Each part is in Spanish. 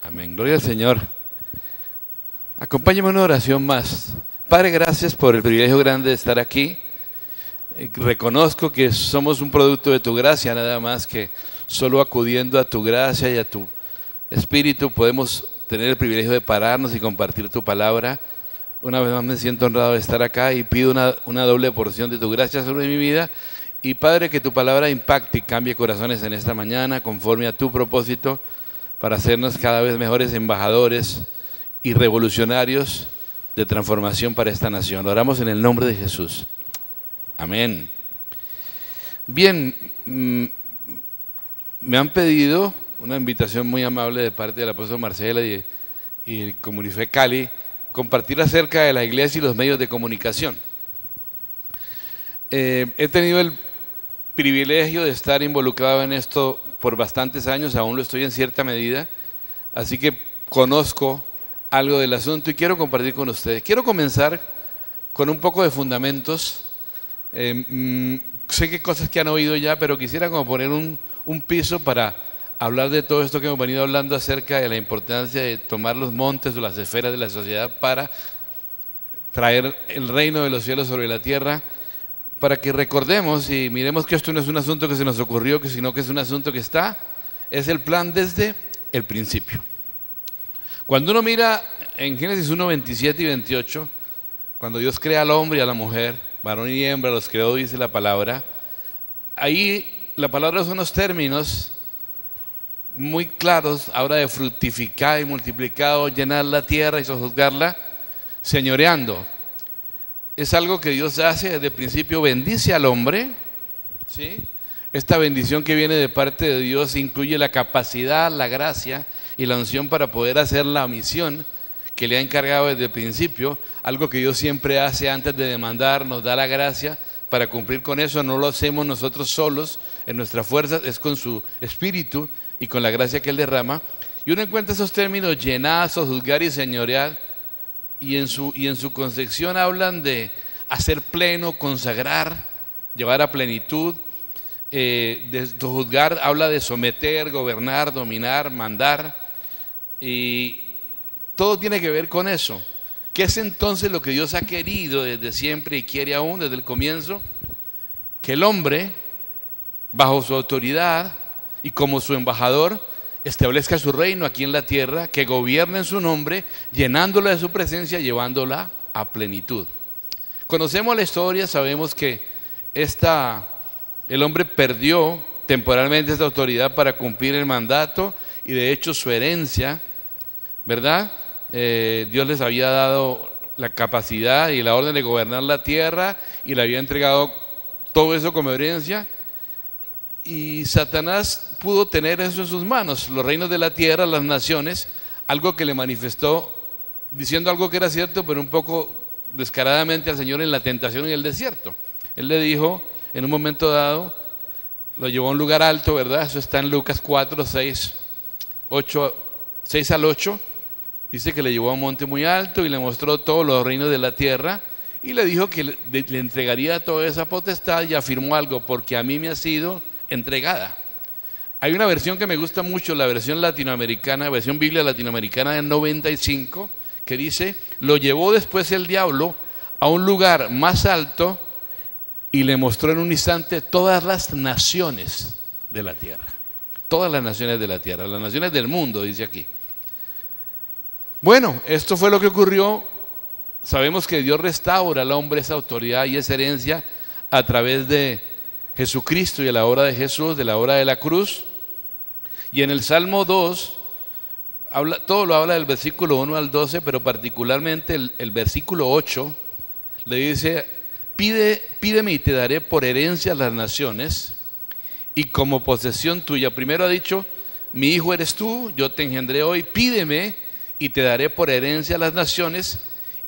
Amén. Gloria al Señor. Acompáñame en una oración más. Padre, gracias por el privilegio grande de estar aquí. Reconozco que somos un producto de tu gracia, nada más que solo acudiendo a tu gracia y a tu Espíritu podemos tener el privilegio de pararnos y compartir tu palabra. Una vez más me siento honrado de estar acá y pido una doble porción de tu gracia sobre mi vida. Y Padre, que tu palabra impacte y cambie corazones en esta mañana conforme a tu propósito para hacernos cada vez mejores embajadores y revolucionarios de transformación para esta nación. Lo oramos en el nombre de Jesús. Amén. Bien, me han pedido una invitación muy amable de parte del apóstol Marcela y Comunife Cali, compartir acerca de la iglesia y los medios de comunicación. He tenido el privilegio de estar involucrado en esto por bastantes años, aún lo estoy en cierta medida, así que conozco algo del asunto y quiero compartir con ustedes. Quiero comenzar con un poco de fundamentos. Sé que cosas que han oído ya, pero quisiera como poner un piso para hablar de todo esto que hemos venido hablando acerca de la importancia de tomar los montes o las esferas de la sociedad para traer el reino de los cielos sobre la tierra, para que recordemos y miremos que esto no es un asunto que se nos ocurrió, sino que es un asunto que es el plan desde el principio. Cuando uno mira en Génesis 1, 27 y 28, cuando Dios crea al hombre y a la mujer, varón y hembra los creó, dice la palabra, ahí la palabra son unos términos muy claros, habla de fructificar y multiplicar, llenar la tierra y sojuzgarla, señoreando. Es algo que Dios hace desde el principio, bendice al hombre, ¿sí? Esta bendición que viene de parte de Dios incluye la capacidad, la gracia y la unción para poder hacer la misión que le ha encargado desde el principio, algo que Dios siempre hace antes de demandar, nos da la gracia para cumplir con eso. No lo hacemos nosotros solos, en nuestras fuerzas, es con su Espíritu y con la gracia que Él derrama. Y uno encuentra esos términos, llenar, sojuzgar y señorear, y en su concepción hablan de hacer pleno, consagrar, llevar a plenitud. De sojuzgar habla de someter, gobernar, dominar, mandar, y todo tiene que ver con eso. ¿Qué es entonces lo que Dios ha querido desde siempre y quiere aún desde el comienzo? Que el hombre, bajo su autoridad y como su embajador, establezca su reino aquí en la tierra, que gobierne en su nombre, llenándola de su presencia, llevándola a plenitud. Conocemos la historia, sabemos que el hombre perdió temporalmente esta autoridad para cumplir el mandato, y de hecho su herencia, ¿verdad? Dios les había dado la capacidad y la orden de gobernar la tierra y le había entregado todo eso como herencia, y Satanás pudo tener eso en sus manos, los reinos de la tierra, las naciones, algo que le manifestó diciendo algo que era cierto, pero un poco descaradamente al Señor en la tentación en el desierto. Él le dijo en un momento dado, lo llevó a un lugar alto, ¿verdad? Eso está en Lucas 4, 6 al 8. Dice que le llevó a un monte muy alto y le mostró todos los reinos de la tierra y le dijo que le entregaría toda esa potestad, y afirmó algo: porque a mí me ha sido entregada. Hay una versión que me gusta mucho, la versión latinoamericana, versión Biblia latinoamericana del 95, que dice: lo llevó después el diablo a un lugar más alto y le mostró en un instante todas las naciones de la tierra. Todas las naciones de la tierra, las naciones del mundo, dice aquí. Bueno, esto fue lo que ocurrió. Sabemos que Dios restaura al hombre esa autoridad y esa herencia a través de Jesucristo y a la obra de Jesús, de la obra de la cruz. Y en el Salmo 2, todo lo habla del versículo 1 al 12, pero particularmente el versículo 8 le dice: pídeme y te daré por herencia las naciones y como posesión tuya. Primero ha dicho: mi hijo eres tú, yo te engendré hoy, pídeme y te daré por herencia las naciones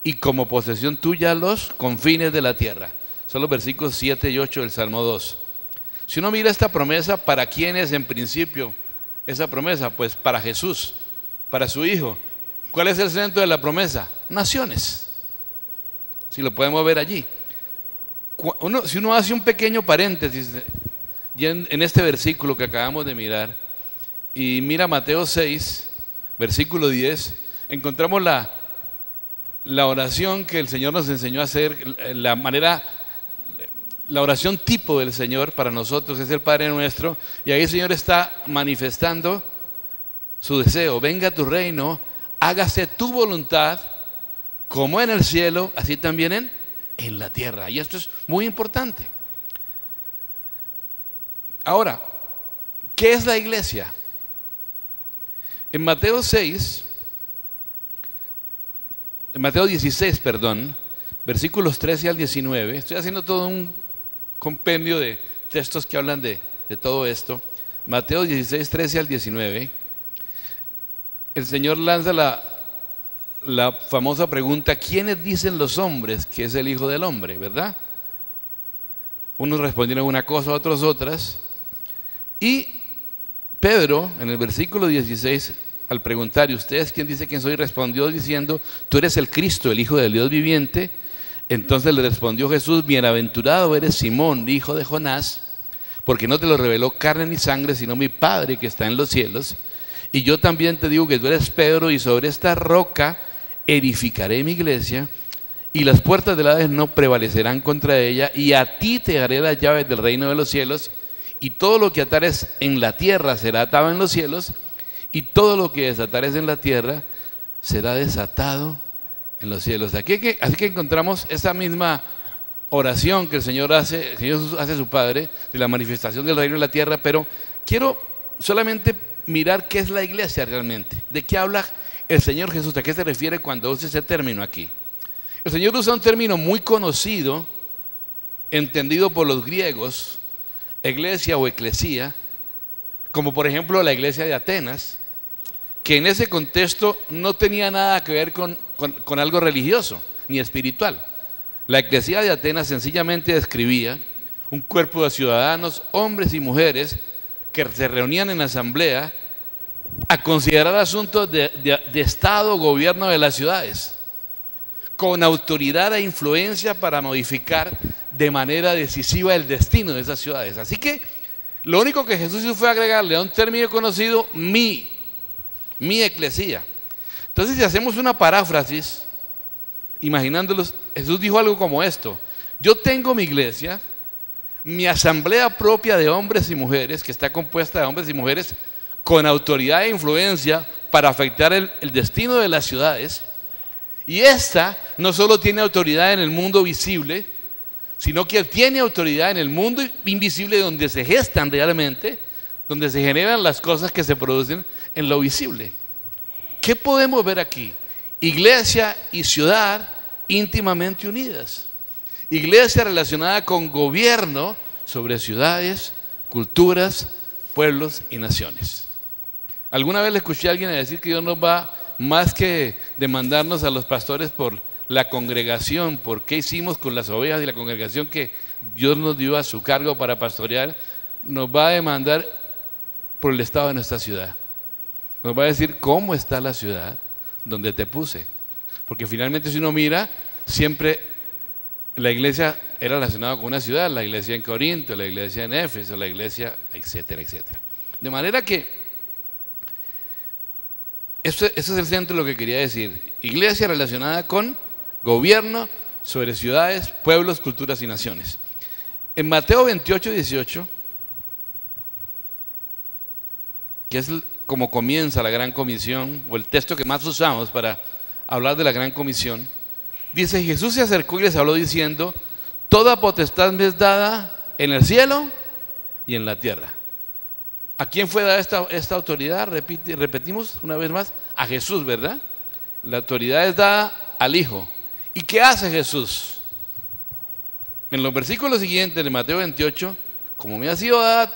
y como posesión tuya los confines de la tierra. Son los versículos 7 y 8 del Salmo 2. Si uno mira esta promesa, ¿para quién es en principio esa promesa? Pues para Jesús, para su Hijo. ¿Cuál es el centro de la promesa? Naciones. Si lo podemos ver allí. Si uno hace un pequeño paréntesis en este versículo que acabamos de mirar y mira Mateo 6, versículo 10, encontramos la oración que el Señor nos enseñó a hacer, la oración tipo del Señor para nosotros, que es el Padre Nuestro, y ahí el Señor está manifestando su deseo: venga tu reino, hágase tu voluntad, como en el cielo, así también en la tierra. Y esto es muy importante. Ahora, ¿qué es la iglesia? En Mateo 16, versículos 13 al 19, estoy haciendo todo un compendio de textos que hablan de todo esto. Mateo 16, 13 al 19, el Señor lanza la famosa pregunta: ¿quiénes dicen los hombres que es el Hijo del Hombre? ¿Verdad? Unos respondieron una cosa, otros otras. Y Pedro, en el versículo 16, al preguntar: ¿y ustedes quién dice quién soy?, respondió diciendo: tú eres el Cristo, el Hijo del Dios viviente. Entonces le respondió Jesús: bienaventurado eres Simón, hijo de Jonás, porque no te lo reveló carne ni sangre, sino mi Padre que está en los cielos. Y yo también te digo que tú eres Pedro, y sobre esta roca edificaré mi iglesia, y las puertas del Hades no prevalecerán contra ella, y a ti te daré las llaves del reino de los cielos. Y todo lo que atares en la tierra será atado en los cielos, y todo lo que desatares en la tierra será desatado en los cielos. Así que encontramos esa misma oración que el Señor hace a su Padre, de la manifestación del reino en la tierra. Pero quiero solamente mirar qué es la iglesia realmente. ¿De qué habla el Señor Jesús? ¿A qué se refiere cuando usa ese término aquí? El Señor usa un término muy conocido, entendido por los griegos, iglesia o eclesía, como por ejemplo la iglesia de Atenas, que en ese contexto no tenía nada que ver con algo religioso ni espiritual. La eclesía de Atenas sencillamente describía un cuerpo de ciudadanos, hombres y mujeres, que se reunían en asamblea a considerar asuntos de Estado, gobierno de las ciudades, con autoridad e influencia para modificar de manera decisiva el destino de esas ciudades. Así que lo único que Jesús hizo fue agregarle a un término conocido: mi eclesía. Entonces, si hacemos una paráfrasis, imaginándolos, Jesús dijo algo como esto: yo tengo mi iglesia, mi asamblea propia de hombres y mujeres, que está compuesta de hombres y mujeres con autoridad e influencia para afectar el destino de las ciudades. Y esta no solo tiene autoridad en el mundo visible, sino que tiene autoridad en el mundo invisible, donde se gestan realmente, donde se generan las cosas que se producen en lo visible. ¿Qué podemos ver aquí? Iglesia y ciudad íntimamente unidas. Iglesia relacionada con gobierno sobre ciudades, culturas, pueblos y naciones. Alguna vez le escuché a alguien decir que Dios nos va, más que demandarnos a los pastores por la congregación, por qué hicimos con las ovejas y la congregación que Dios nos dio a su cargo para pastorear, nos va a demandar por el estado de nuestra ciudad. Nos va a decir: ¿cómo está la ciudad donde te puse? Porque finalmente, si uno mira, siempre la iglesia era relacionada con una ciudad: la iglesia en Corinto, la iglesia en Éfeso, la iglesia, etcétera, etcétera. De manera que ese es el centro de lo que quería decir: iglesia relacionada con gobierno sobre ciudades, pueblos, culturas y naciones. En Mateo 28, 18, que es como comienza la Gran Comisión, o el texto que más usamos para hablar de la Gran Comisión, dice: Jesús se acercó y les habló diciendo: toda potestad me es dada en el cielo y en la tierra. ¿A quién fue dada esta autoridad? Repetimos una vez más: a Jesús, ¿verdad? La autoridad es dada al Hijo. ¿Y qué hace Jesús? En los versículos siguientes de Mateo 28, como me ha sido dada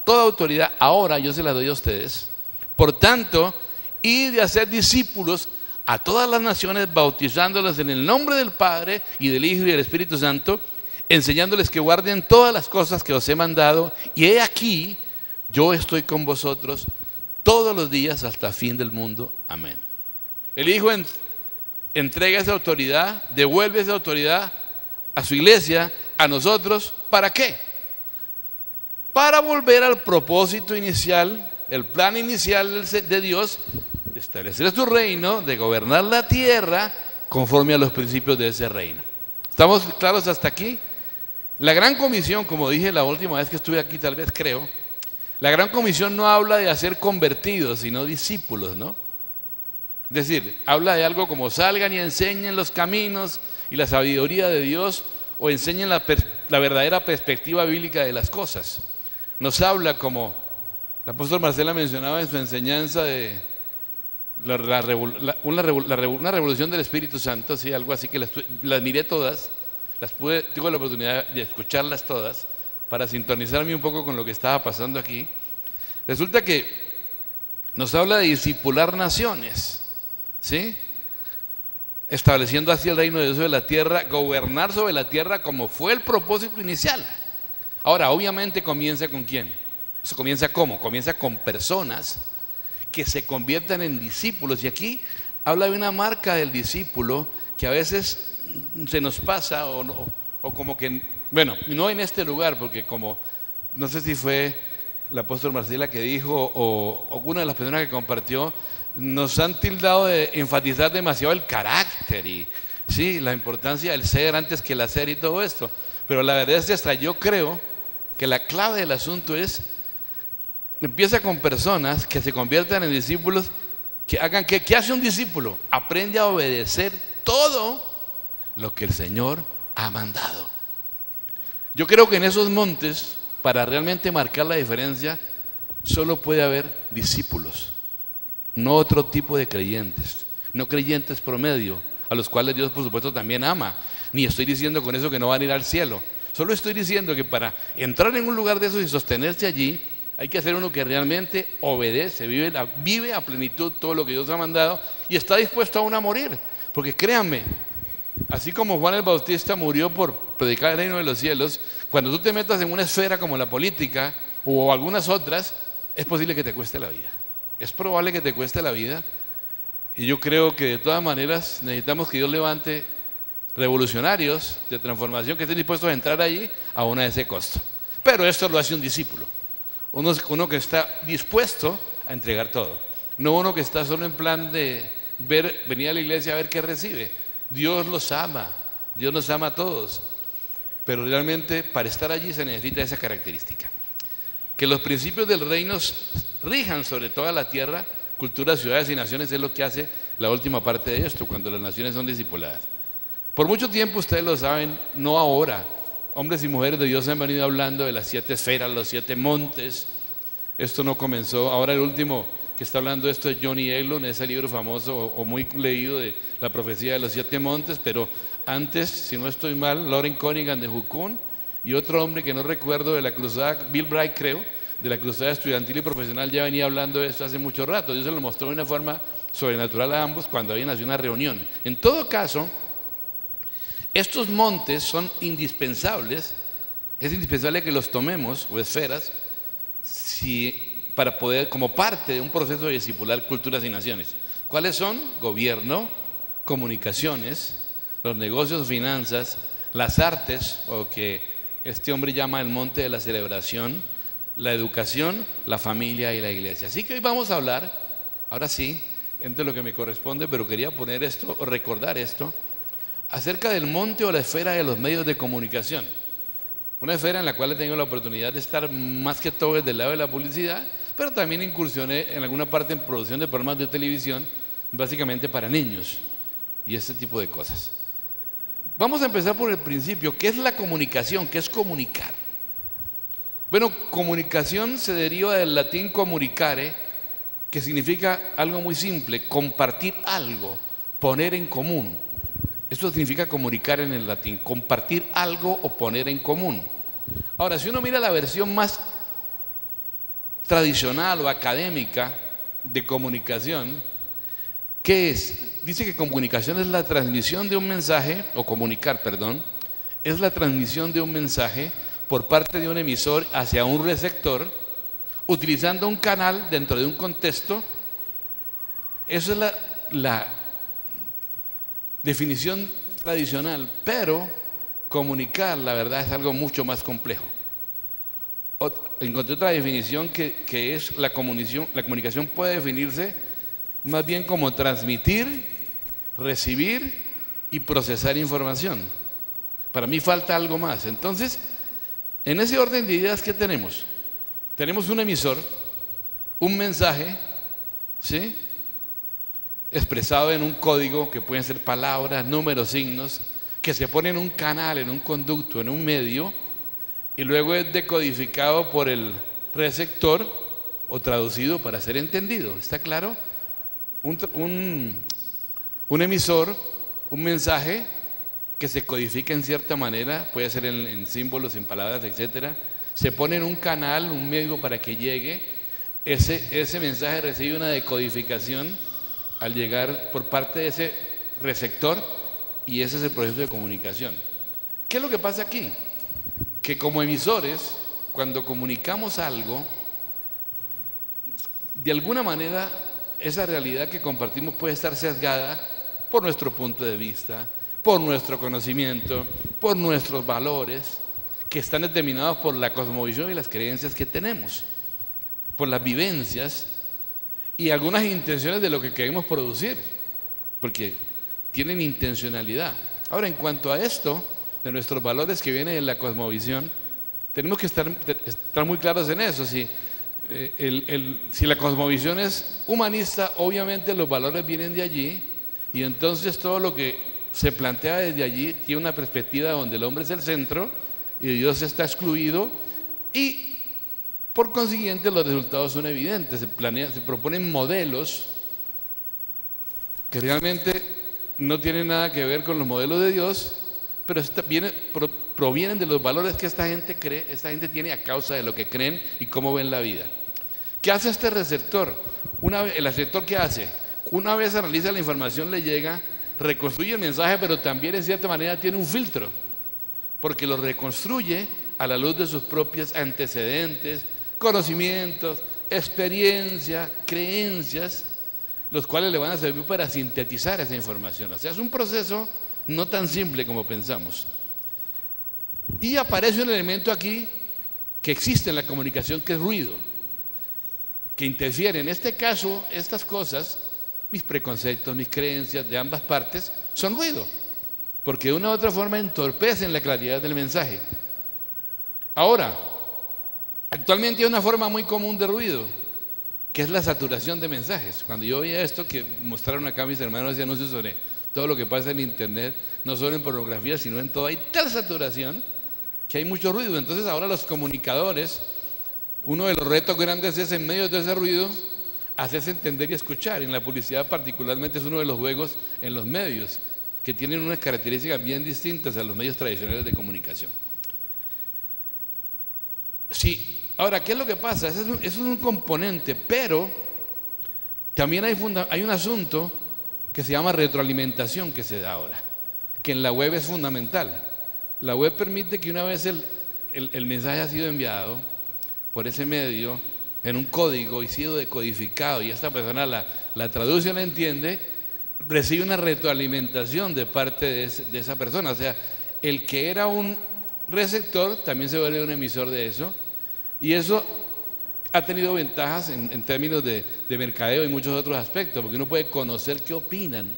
toda autoridad, ahora yo se la doy a ustedes. Por tanto, id a hacer discípulos a todas las naciones, bautizándolos en el nombre del Padre y del Hijo y del Espíritu Santo, enseñándoles que guarden todas las cosas que os he mandado, y he aquí, yo estoy con vosotros todos los días hasta el fin del mundo. Amén. El Hijo entrega esa autoridad, devuelve esa autoridad a su iglesia, a nosotros. ¿Para qué? Para volver al propósito inicial, el plan inicial de Dios, de establecer su reino, de gobernar la tierra conforme a los principios de ese reino. ¿Estamos claros hasta aquí? La Gran Comisión, como dije la última vez que estuve aquí, tal vez creo, la Gran Comisión no habla de hacer convertidos, sino discípulos, ¿no? Es decir, habla de algo como salgan y enseñen los caminos y la sabiduría de Dios, o enseñen la verdadera perspectiva bíblica de las cosas. Nos habla, como el apóstol Marcela mencionaba en su enseñanza, de una revolución del Espíritu Santo, ¿sí? Algo así, que las miré todas, tuve la oportunidad de escucharlas todas para sintonizarme un poco con lo que estaba pasando aquí. Resulta que nos habla de discipular naciones, ¿sí? Estableciendo así el reino de Dios sobre la tierra, gobernar sobre la tierra como fue el propósito inicial. Ahora, obviamente comienza ¿con quién? Eso comienza ¿cómo? Comienza con personas que se conviertan en discípulos. Y aquí habla de una marca del discípulo que a veces se nos pasa o como que, bueno, no en este lugar, porque como, no sé si fue el apóstol Marcela que dijo o una de las personas que compartió, nos han tildado de enfatizar demasiado el carácter y sí, la importancia del ser antes que el hacer y todo esto. Pero la verdad es que hasta yo creo que la clave del asunto empieza con personas que se conviertan en discípulos, que hagan, ¿qué hace un discípulo? Aprende a obedecer todo lo que el Señor ha mandado. Yo creo que en esos montes, para realmente marcar la diferencia, solo puede haber discípulos. No otro tipo de creyentes, no creyentes promedio, a los cuales Dios por supuesto también ama. Ni estoy diciendo con eso que no van a ir al cielo. Solo estoy diciendo que para entrar en un lugar de esos y sostenerse allí, hay que ser uno que realmente obedece, vive a plenitud todo lo que Dios ha mandado y está dispuesto aún a morir. Porque créanme, así como Juan el Bautista murió por predicar el reino de los cielos, cuando tú te metas en una esfera como la política o algunas otras, es posible que te cueste la vida. Es probable que te cueste la vida, y yo creo que de todas maneras necesitamos que Dios levante revolucionarios de transformación que estén dispuestos a entrar allí aún a ese costo. Pero esto lo hace un discípulo, uno que está dispuesto a entregar todo, no uno que está solo en plan de venir a la iglesia a ver qué recibe. Dios los ama, Dios nos ama a todos, pero realmente para estar allí se necesita esa característica. Que los principios del reino rijan sobre toda la tierra, culturas, ciudades y naciones, es lo que hace la última parte de esto, cuando las naciones son discipuladas. Por mucho tiempo, ustedes lo saben, no ahora, hombres y mujeres de Dios han venido hablando de las 7 esferas, los 7 montes. Esto no comenzó, ahora el último que está hablando de esto es Johnny Eglon, ese libro famoso o muy leído de la profecía de los 7 montes, pero antes, si no estoy mal, Lauren Cunningham de Jukun y otro hombre que no recuerdo de la cruzada, Bill Bright creo, de la cruzada estudiantil y profesional, ya venía hablando de esto hace mucho rato. Dios se lo mostró de una forma sobrenatural a ambos cuando habían nacido una reunión. En todo caso, estos montes son indispensables, es indispensable que los tomemos, o esferas, para poder, como parte de un proceso de discipular culturas y naciones. ¿Cuáles son? Gobierno, comunicaciones, los negocios, finanzas, las artes, o que este hombre llama el monte de la celebración, la educación, la familia y la iglesia. Así que hoy vamos a hablar, ahora sí, entre lo que me corresponde, pero quería poner esto, o recordar esto, acerca del monte o la esfera de los medios de comunicación. Una esfera en la cual he tenido la oportunidad de estar más que todo desde el lado de la publicidad, pero también incursioné en alguna parte en producción de programas de televisión, básicamente para niños y este tipo de cosas. Vamos a empezar por el principio. ¿Qué es la comunicación? ¿Qué es comunicar? Bueno, comunicación se deriva del latín comunicare, que significa algo muy simple: compartir algo, poner en común. Esto significa comunicar en el latín, compartir algo o poner en común. Ahora, si uno mira la versión más tradicional o académica de comunicación, ¿qué es? Dice que comunicación es la transmisión de un mensaje, o comunicar, perdón, es la transmisión de un mensaje por parte de un emisor hacia un receptor, utilizando un canal dentro de un contexto. Eso es la definición tradicional, pero comunicar, la verdad, es algo mucho más complejo. Encontré otra definición que es la comunicación puede definirse más bien como transmitir, recibir y procesar información. Para mí falta algo más. Entonces, en ese orden de ideas, ¿qué tenemos? Tenemos un emisor, un mensaje, ¿sí?, expresado en un código que pueden ser palabras, números, signos, que se pone en un canal, en un conducto, en un medio, y luego es decodificado por el receptor o traducido para ser entendido. ¿Está claro? Un emisor, un mensaje que se codifica en cierta manera, puede ser en símbolos, en palabras, etcétera, se pone en un canal, un medio para que llegue. Ese mensaje recibe una decodificación al llegar por parte de ese receptor, y ese es el proceso de comunicación. ¿Qué es lo que pasa aquí? Que como emisores, cuando comunicamos algo, de alguna manera esa realidad que compartimos puede estar sesgada por nuestro punto de vista, por nuestro conocimiento, por nuestros valores, que están determinados por la cosmovisión y las creencias que tenemos, por las vivencias y algunas intenciones de lo que queremos producir, porque tienen intencionalidad. Ahora, en cuanto a esto, de nuestros valores que vienen de la cosmovisión, tenemos que estar muy claros en eso. Si la cosmovisión es humanista, obviamente los valores vienen de allí, y entonces todo lo que se plantea desde allí tiene una perspectiva donde el hombre es el centro y Dios está excluido, y por consiguiente los resultados son evidentes. Se proponen modelos que realmente no tienen nada que ver con los modelos de Dios, pero provienen de los valores que esta gente tiene a causa de lo que creen y cómo ven la vida. ¿Qué hace este receptor? El receptor, ¿qué hace? Una vez analiza la información, le llega, reconstruye el mensaje, pero también en cierta manera tiene un filtro, porque lo reconstruye a la luz de sus propios antecedentes, conocimientos, experiencia, creencias, los cuales le van a servir para sintetizar esa información. O sea, es un proceso no tan simple como pensamos. Y aparece un elemento aquí que existe en la comunicación, que es ruido, que interfiere. En este caso, estas cosas, mis preconceptos, mis creencias de ambas partes, son ruido, porque de una u otra forma entorpecen la claridad del mensaje. Ahora, actualmente hay una forma muy común de ruido, que es la saturación de mensajes. Cuando yo veía esto que mostraron acá mis hermanos de anuncios sobre todo lo que pasa en internet, no solo en pornografía, sino en todo, hay tal saturación que hay mucho ruido. Entonces ahora los comunicadores, uno de los retos grandes es, en medio de todo ese ruido, hacerse entender y escuchar. En la publicidad particularmente es uno de los juegos en los medios, que tienen unas características bien distintas a los medios tradicionales de comunicación. Sí. Ahora, ¿qué es lo que pasa? Eso es un componente, pero también hay un asunto que se llama retroalimentación, que se da ahora, que en la web es fundamental. La web permite que una vez el mensaje ha sido enviado por ese medio en un código y sido decodificado, y esta persona la traduce o la entiende, recibe una retroalimentación de parte de esa persona. O sea, el que era un receptor también se vuelve un emisor de eso. Y eso ha tenido ventajas en términos de mercadeo y muchos otros aspectos, porque uno puede conocer qué opinan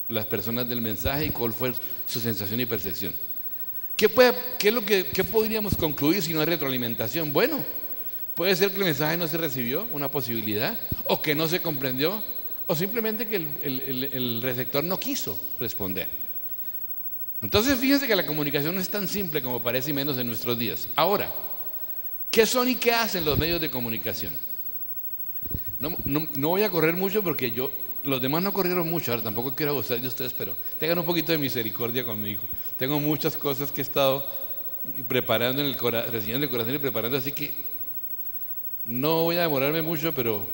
las personas del mensaje y cuál fue su sensación y percepción. ¿Qué podríamos concluir si no hay retroalimentación? Bueno, puede ser que el mensaje no se recibió, una posibilidad, o que no se comprendió, o simplemente que el receptor no quiso responder. Entonces fíjense que la comunicación no es tan simple como parece, y menos en nuestros días. Ahora, ¿qué son y qué hacen los medios de comunicación? No voy a correr mucho porque los demás no corrieron mucho. Ahora tampoco quiero abusar de ustedes, pero tengan un poquito de misericordia conmigo. Tengo muchas cosas que he estado preparando recibiendo en el corazón y preparando, así que no voy a demorarme mucho, pero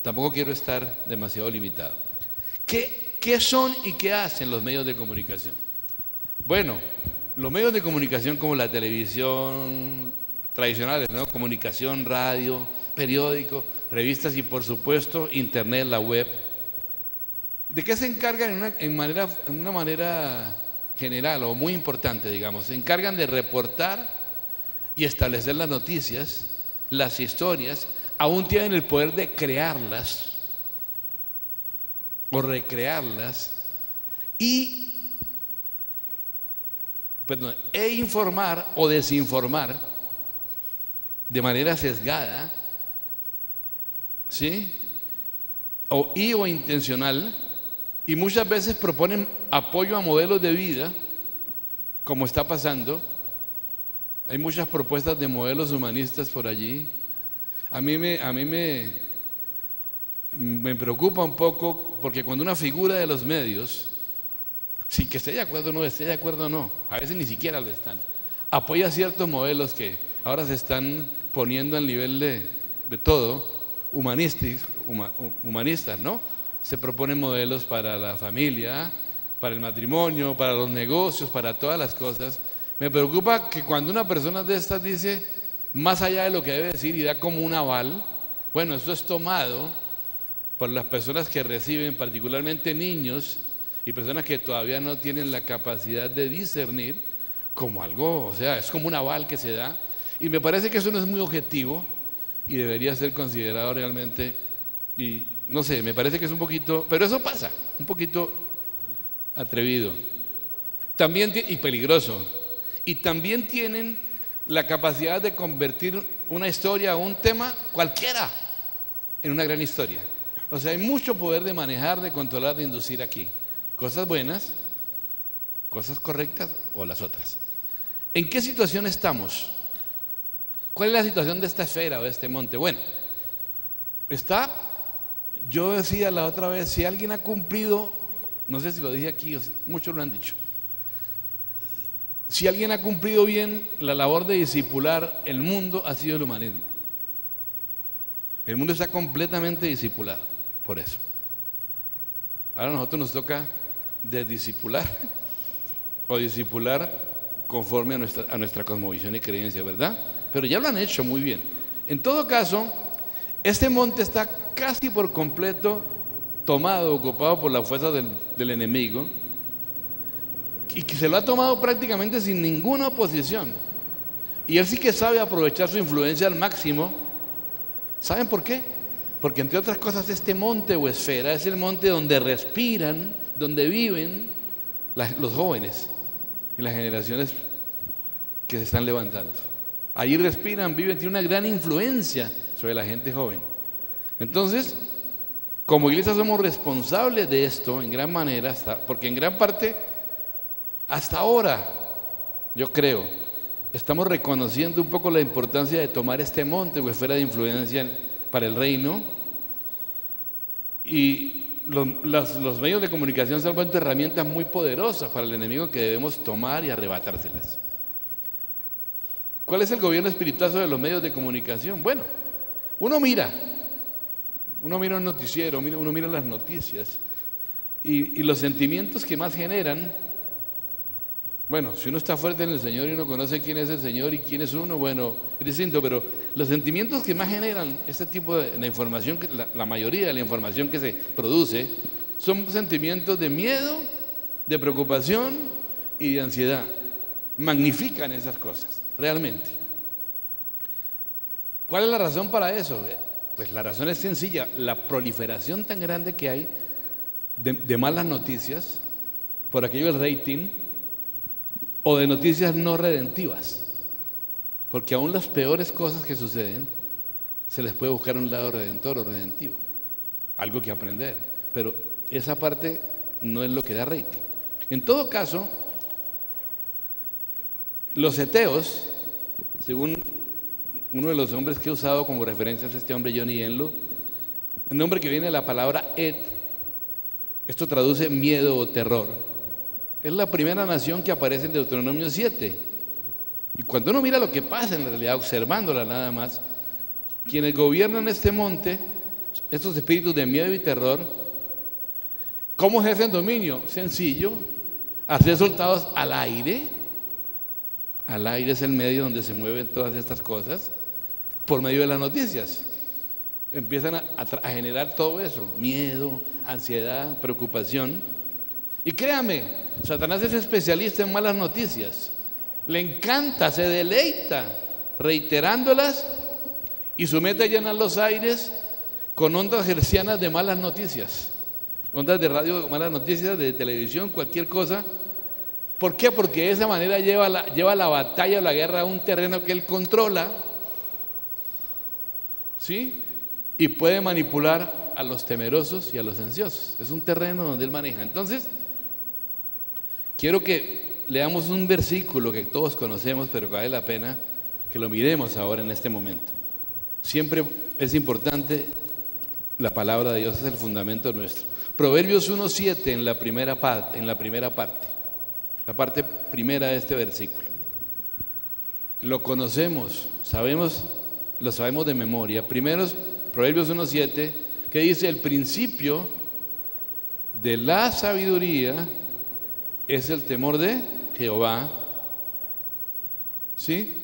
tampoco quiero estar demasiado limitado. ¿Qué son y qué hacen los medios de comunicación? Bueno, los medios de comunicación como la televisión tradicionales, ¿no? Comunicación, radio, periódico, revistas y por supuesto internet, la web. ¿De qué se encargan en una manera general o muy importante, digamos? Se encargan de reportar y establecer las noticias, las historias, aún tienen el poder de crearlas. o recrearlas e informar o desinformar de manera sesgada, ¿sí? O intencional, y muchas veces proponen apoyo a modelos de vida, como está pasando. Hay muchas propuestas de modelos humanistas por allí. A mí me preocupa un poco, porque cuando una figura de los medios, sin que esté de acuerdo o no, a veces ni siquiera lo están, apoya ciertos modelos que ahora se están poniendo al nivel de todo, humanistas, ¿no? Se proponen modelos para la familia, para el matrimonio, para los negocios, para todas las cosas. Me preocupa que cuando una persona de estas dice más allá de lo que debe decir y da como un aval, bueno, esto es tomado por las personas que reciben, particularmente niños y personas que todavía no tienen la capacidad de discernir, como algo, o sea, es como un aval que se da, y me parece que eso no es muy objetivo y debería ser considerado realmente, y no sé, me parece que es un poquito, pero eso pasa, un poquito atrevido también y peligroso, y también tienen la capacidad de convertir una historia o un tema cualquiera en una gran historia. O sea, hay mucho poder de manejar, de controlar, de inducir aquí. Cosas buenas, cosas correctas o las otras. ¿En qué situación estamos? ¿Cuál es la situación de esta esfera o de este monte? Bueno, yo decía la otra vez, si alguien ha cumplido, no sé si lo dije aquí, muchos lo han dicho, si alguien ha cumplido bien la labor de discipular el mundo, ha sido el humanismo. El mundo está completamente discipulado por eso. Ahora a nosotros nos toca desdiscipular o discipular conforme a nuestra cosmovisión y creencia, ¿verdad? Pero ya lo han hecho muy bien. En todo caso, este monte está casi por completo tomado, ocupado por la fuerza del enemigo, y que se lo ha tomado prácticamente sin ninguna oposición. Y él sí que sabe aprovechar su influencia al máximo. ¿Saben por qué? Porque entre otras cosas este monte o esfera es el monte donde respiran, donde viven los jóvenes y las generaciones que se están levantando. Allí respiran, viven, tiene una gran influencia sobre la gente joven. Entonces, como iglesia somos responsables de esto en gran manera, porque en gran parte, hasta ahora, yo creo, estamos reconociendo un poco la importancia de tomar este monte o esfera de influencia para el reino, y los medios de comunicación se han vuelto herramientas muy poderosas para el enemigo que debemos tomar y arrebatárselas. ¿Cuál es el gobierno espiritual sobre los medios de comunicación? Bueno, uno mira un noticiero, uno mira las noticias y los sentimientos que más generan. Bueno, si uno está fuerte en el Señor y uno conoce quién es el Señor y quién es uno, bueno, es distinto, pero los sentimientos que más generan este tipo de la información, la mayoría de la información que se produce, son sentimientos de miedo, de preocupación y de ansiedad. Magnifican esas cosas, realmente. ¿Cuál es la razón para eso? Pues la razón es sencilla, la proliferación tan grande que hay de malas noticias, por aquello del rating, o de noticias no redentivas, porque aún las peores cosas que suceden se les puede buscar un lado redentor o redentivo, algo que aprender, pero esa parte no es lo que da rating. En todo caso, los ateos, según uno de los hombres que he usado como referencia es este hombre Johnny Enlow, el nombre que viene de la palabra esto traduce miedo o terror. Es la primera nación que aparece en Deuteronomio 7. Y cuando uno mira lo que pasa en realidad, observándola nada más, quienes gobiernan este monte, estos espíritus de miedo y terror, ¿cómo ejercen dominio? Sencillo, al ser soltados al aire. Al aire es el medio donde se mueven todas estas cosas, por medio de las noticias. Empiezan a generar todo eso, miedo, ansiedad, preocupación. Y créame, Satanás es especialista en malas noticias. Le encanta, se deleita reiterándolas y somete a llenar los aires con ondas hercianas de malas noticias. ondas de radio, malas noticias, de televisión, cualquier cosa. ¿Por qué? Porque de esa manera lleva la batalla o la guerra a un terreno que él controla, ¿sí? Y puede manipular a los temerosos y a los ansiosos. Es un terreno donde él maneja. Entonces, quiero que leamos un versículo que todos conocemos, pero que vale la pena que lo miremos ahora en este momento. Siempre es importante, la palabra de Dios es el fundamento nuestro. Proverbios 1:7 en la primera parte, la parte primera de este versículo. Lo conocemos, lo sabemos de memoria. Primero, Proverbios 1:7, que dice: el principio de la sabiduría es el temor de Jehová. ¿Sí?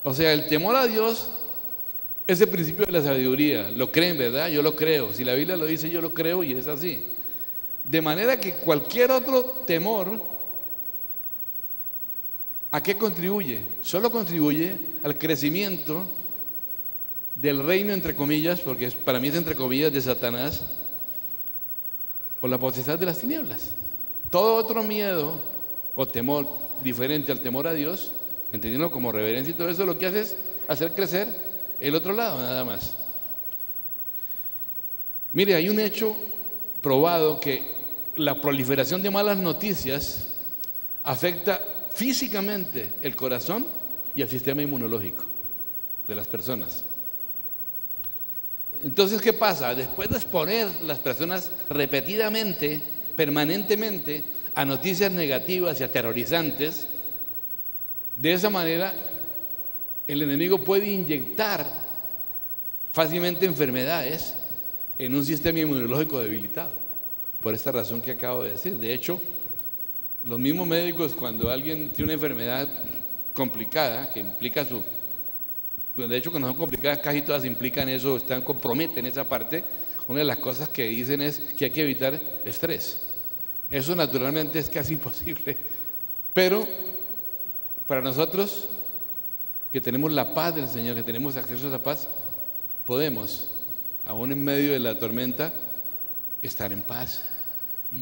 O sea, el temor a Dios es el principio de la sabiduría. ¿Lo creen, verdad? Yo lo creo. Si la Biblia lo dice, yo lo creo y es así. De manera que cualquier otro temor, ¿a qué contribuye? Solo contribuye al crecimiento del reino, entre comillas, porque para mí es entre comillas, de Satanás, o la potestad de las tinieblas. Todo otro miedo o temor diferente al temor a Dios, entendiendo como reverencia y todo eso, lo que hace es hacer crecer el otro lado, nada más. Mire, hay un hecho probado que la proliferación de malas noticias afecta físicamente el corazón y el sistema inmunológico de las personas. Entonces, ¿qué pasa? Después de exponer las personas repetidamente, permanentemente, a noticias negativas y aterrorizantes, de esa manera el enemigo puede inyectar fácilmente enfermedades en un sistema inmunológico debilitado, por esta razón que acabo de decir. De hecho, los mismos médicos, cuando alguien tiene una enfermedad complicada, que implica de hecho, cuando son complicadas, casi todas implican eso, comprometen esa parte. Una de las cosas que dicen es que hay que evitar estrés. Eso naturalmente es casi imposible, pero para nosotros que tenemos la paz del Señor, que tenemos acceso a esa paz, podemos, aún en medio de la tormenta, estar en paz,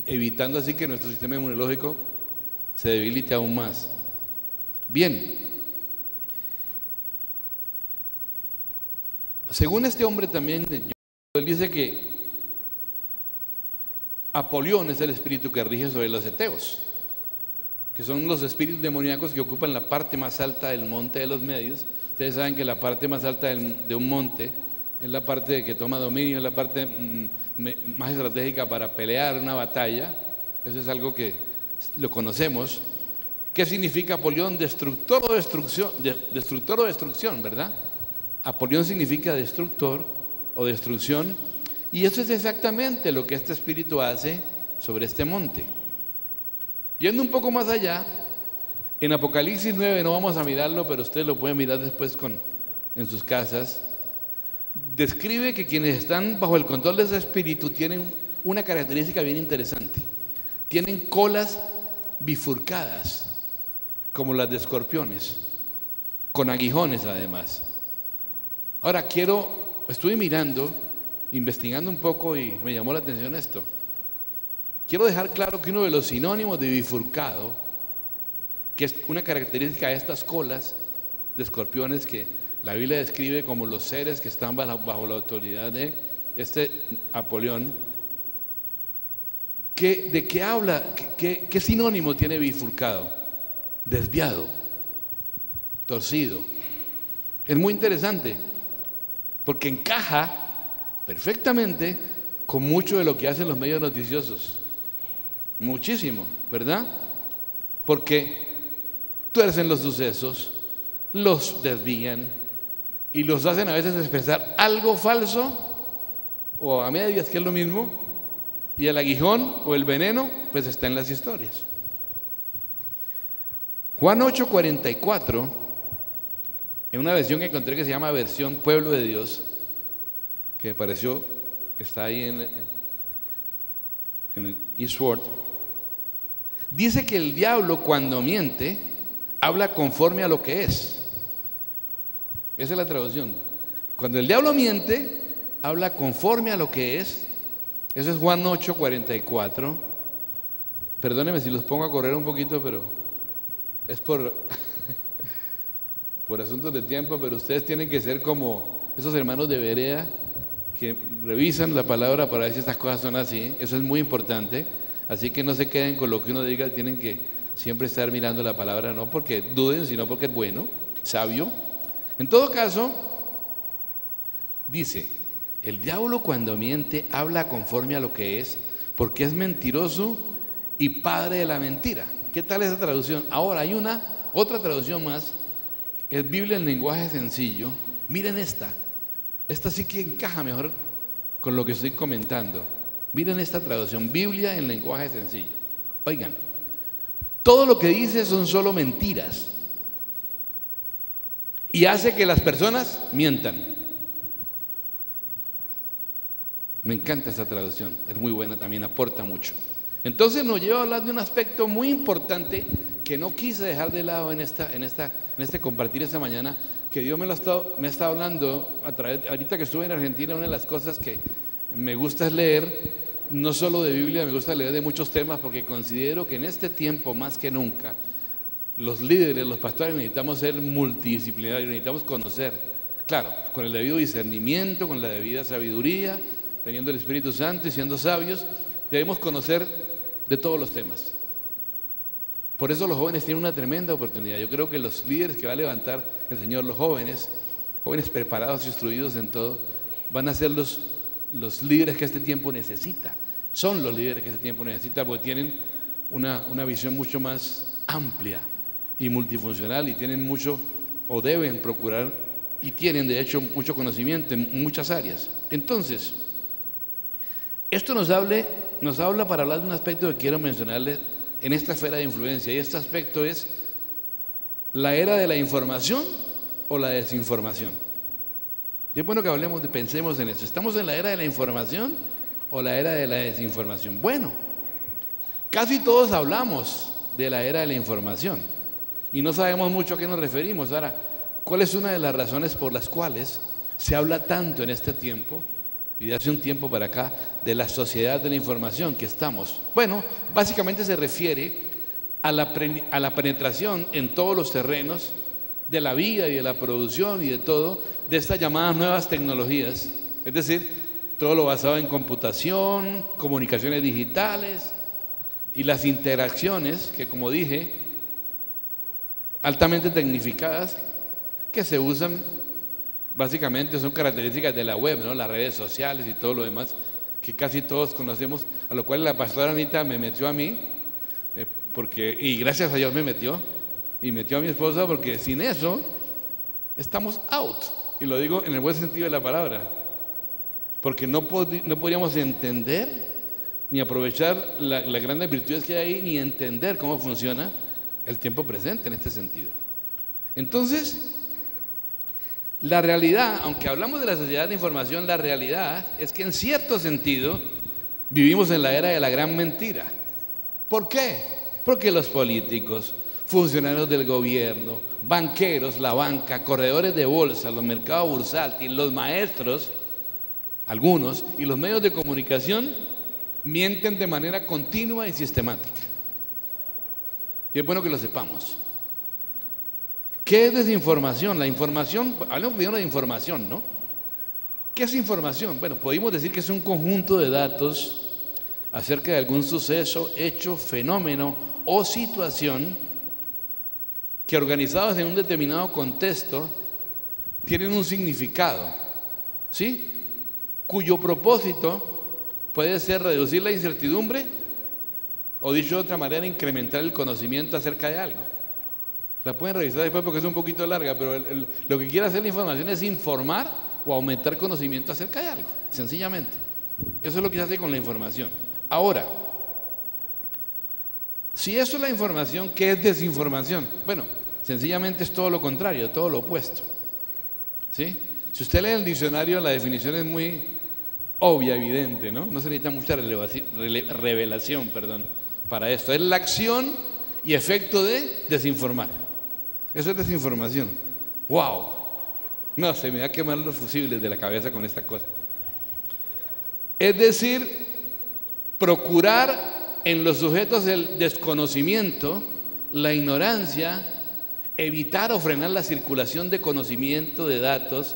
evitando así que nuestro sistema inmunológico se debilite aún más. Bien, según este hombre también, él dice que Apolión es el espíritu que rige sobre los eteos, que son los espíritus demoníacos que ocupan la parte más alta del monte de los medios. Ustedes saben que la parte más alta de un monte es la parte que toma dominio, es la parte más estratégica para pelear una batalla. Eso es algo que lo conocemos. ¿Qué significa Apolión? Destructor o destrucción, destructor o destrucción, ¿verdad? Apolión significa destructor o destrucción, y eso es exactamente lo que este espíritu hace sobre este monte. Yendo un poco más allá, en Apocalipsis 9, no vamos a mirarlo, pero ustedes lo pueden mirar después en sus casas, describe que quienes están bajo el control de ese espíritu tienen una característica bien interesante. Tienen colas bifurcadas, como las de escorpiones, con aguijones además. Ahora estuve mirando, investigando un poco y me llamó la atención esto. Quiero dejar claro que uno de los sinónimos de bifurcado, que es una característica de estas colas de escorpiones que la Biblia describe como los seres que están bajo la autoridad de este Apolión, ¿de qué habla? ¿Qué sinónimo tiene bifurcado? Desviado, torcido. Es muy interesante, porque encaja perfectamente con mucho de lo que hacen los medios noticiosos. Muchísimo, ¿verdad? Porque tuercen los sucesos, los desvían y los hacen a veces pensar algo falso o a medias, que es lo mismo, y el aguijón o el veneno pues está en las historias. Juan 8:44, en una versión que encontré que se llama versión Pueblo de Dios, que me pareció, está ahí en el Eastward, dice que el diablo, cuando miente, habla conforme a lo que es. Esa es la traducción. Cuando el diablo miente, habla conforme a lo que es, Eso es Juan 8:44. Perdónenme si los pongo a correr un poquito, pero es por asuntos de tiempo, pero ustedes tienen que ser como esos hermanos de Berea que revisan la palabra para ver si estas cosas son así. Eso es muy importante. Así que no se queden con lo que uno diga, tienen que siempre estar mirando la palabra, no porque duden, sino porque es bueno, sabio. En todo caso, dice, el diablo cuando miente habla conforme a lo que es, porque es mentiroso y padre de la mentira. ¿Qué tal esa traducción? Ahora hay otra traducción más, es Biblia en lenguaje sencillo. Miren esta sí que encaja mejor con lo que estoy comentando. Miren esta traducción, Biblia en lenguaje sencillo. Oigan, todo lo que dice son solo mentiras y hace que las personas mientan. Me encanta esta traducción, es muy buena también, aporta mucho. Entonces nos lleva a hablar de un aspecto muy importante que no quise dejar de lado en este compartir esta mañana, que Dios me ha estado hablando ahorita que estuve en Argentina. Una de las cosas que me gusta es leer, no solo de Biblia, me gusta leer de muchos temas, porque considero que en este tiempo más que nunca los líderes, los pastores necesitamos ser multidisciplinarios, necesitamos conocer, claro, con el debido discernimiento, con la debida sabiduría, teniendo el Espíritu Santo y siendo sabios, debemos conocer de todos los temas. Por eso los jóvenes tienen una tremenda oportunidad. Yo creo que los líderes que va a levantar el Señor, los jóvenes preparados y instruidos en todo, van a ser los líderes que este tiempo necesita. Son los líderes que este tiempo necesita, porque tienen una visión mucho más amplia y multifuncional, y tienen mucho, o deben procurar, y tienen de hecho mucho conocimiento en muchas áreas. Entonces, esto nos habla para hablar de un aspecto que quiero mencionarles en esta esfera de influencia, y este aspecto es la era de la información o la desinformación. Y es bueno que pensemos en esto. ¿Estamos en la era de la información o la era de la desinformación? Bueno, casi todos hablamos de la era de la información y no sabemos mucho a qué nos referimos. Ahora, ¿cuál es una de las razones por las cuales se habla tanto en este tiempo y de hace un tiempo para acá de la sociedad de la información que estamos? Bueno, básicamente se refiere a la penetración en todos los terrenos de la vida y de la producción y de todo, de estas llamadas nuevas tecnologías, es decir, todo lo basado en computación, comunicaciones digitales y las interacciones que, como dije, altamente tecnificadas, que se usan, básicamente son características de la web, ¿no? Las redes sociales y todo lo demás que casi todos conocemos, a lo cual la pastora Anita me metió a mí, y gracias a Dios me metió, y metió a mi esposa, porque sin eso estamos out, y lo digo en el buen sentido de la palabra, porque no podríamos entender ni aprovechar las grandes virtudes que hay ahí, ni entender cómo funciona el tiempo presente en este sentido. Entonces, la realidad, aunque hablamos de la sociedad de información, la realidad es que en cierto sentido vivimos en la era de la gran mentira. ¿Por qué? Porque los políticos, funcionarios del gobierno, banqueros, la banca, corredores de bolsa, los mercados bursátiles, los maestros, algunos, y los medios de comunicación mienten de manera continua y sistemática. Y es bueno que lo sepamos. ¿Qué es desinformación? La información, hablemos primero de información, ¿no? ¿Qué es información? Bueno, podemos decir que es un conjunto de datos acerca de algún suceso, hecho, fenómeno o situación que, organizados en un determinado contexto, tienen un significado, ¿sí? Cuyo propósito puede ser reducir la incertidumbre o, dicho de otra manera, incrementar el conocimiento acerca de algo. La pueden revisar después porque es un poquito larga, pero lo que quiere hacer la información es informar o aumentar conocimiento acerca de algo, sencillamente. Eso es lo que se hace con la información. Ahora, si eso es la información, ¿qué es desinformación? Bueno, sencillamente es todo lo contrario, todo lo opuesto, ¿sí? Si usted lee el diccionario, la definición es muy obvia, evidente, ¿no? No se necesita mucha revelación para esto. Es la acción y efecto de desinformar. Eso es desinformación. ¡Wow! No, se me va a quemar los fusibles de la cabeza con esta cosa. Es decir, procurar en los sujetos el desconocimiento, la ignorancia, evitar o frenar la circulación de conocimiento, de datos,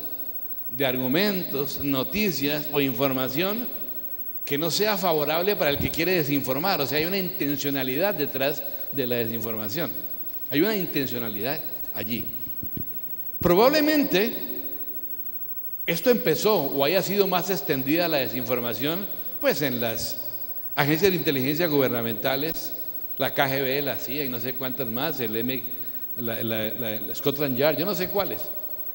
de argumentos, noticias o información que no sea favorable para el que quiere desinformar. O sea, hay una intencionalidad detrás de la desinformación. Hay una intencionalidad allí. Probablemente esto empezó o haya sido más extendida la desinformación pues en las agencias de inteligencia gubernamentales, la KGB, la CIA y no sé cuántas más, la Scotland Yard, yo no sé cuáles,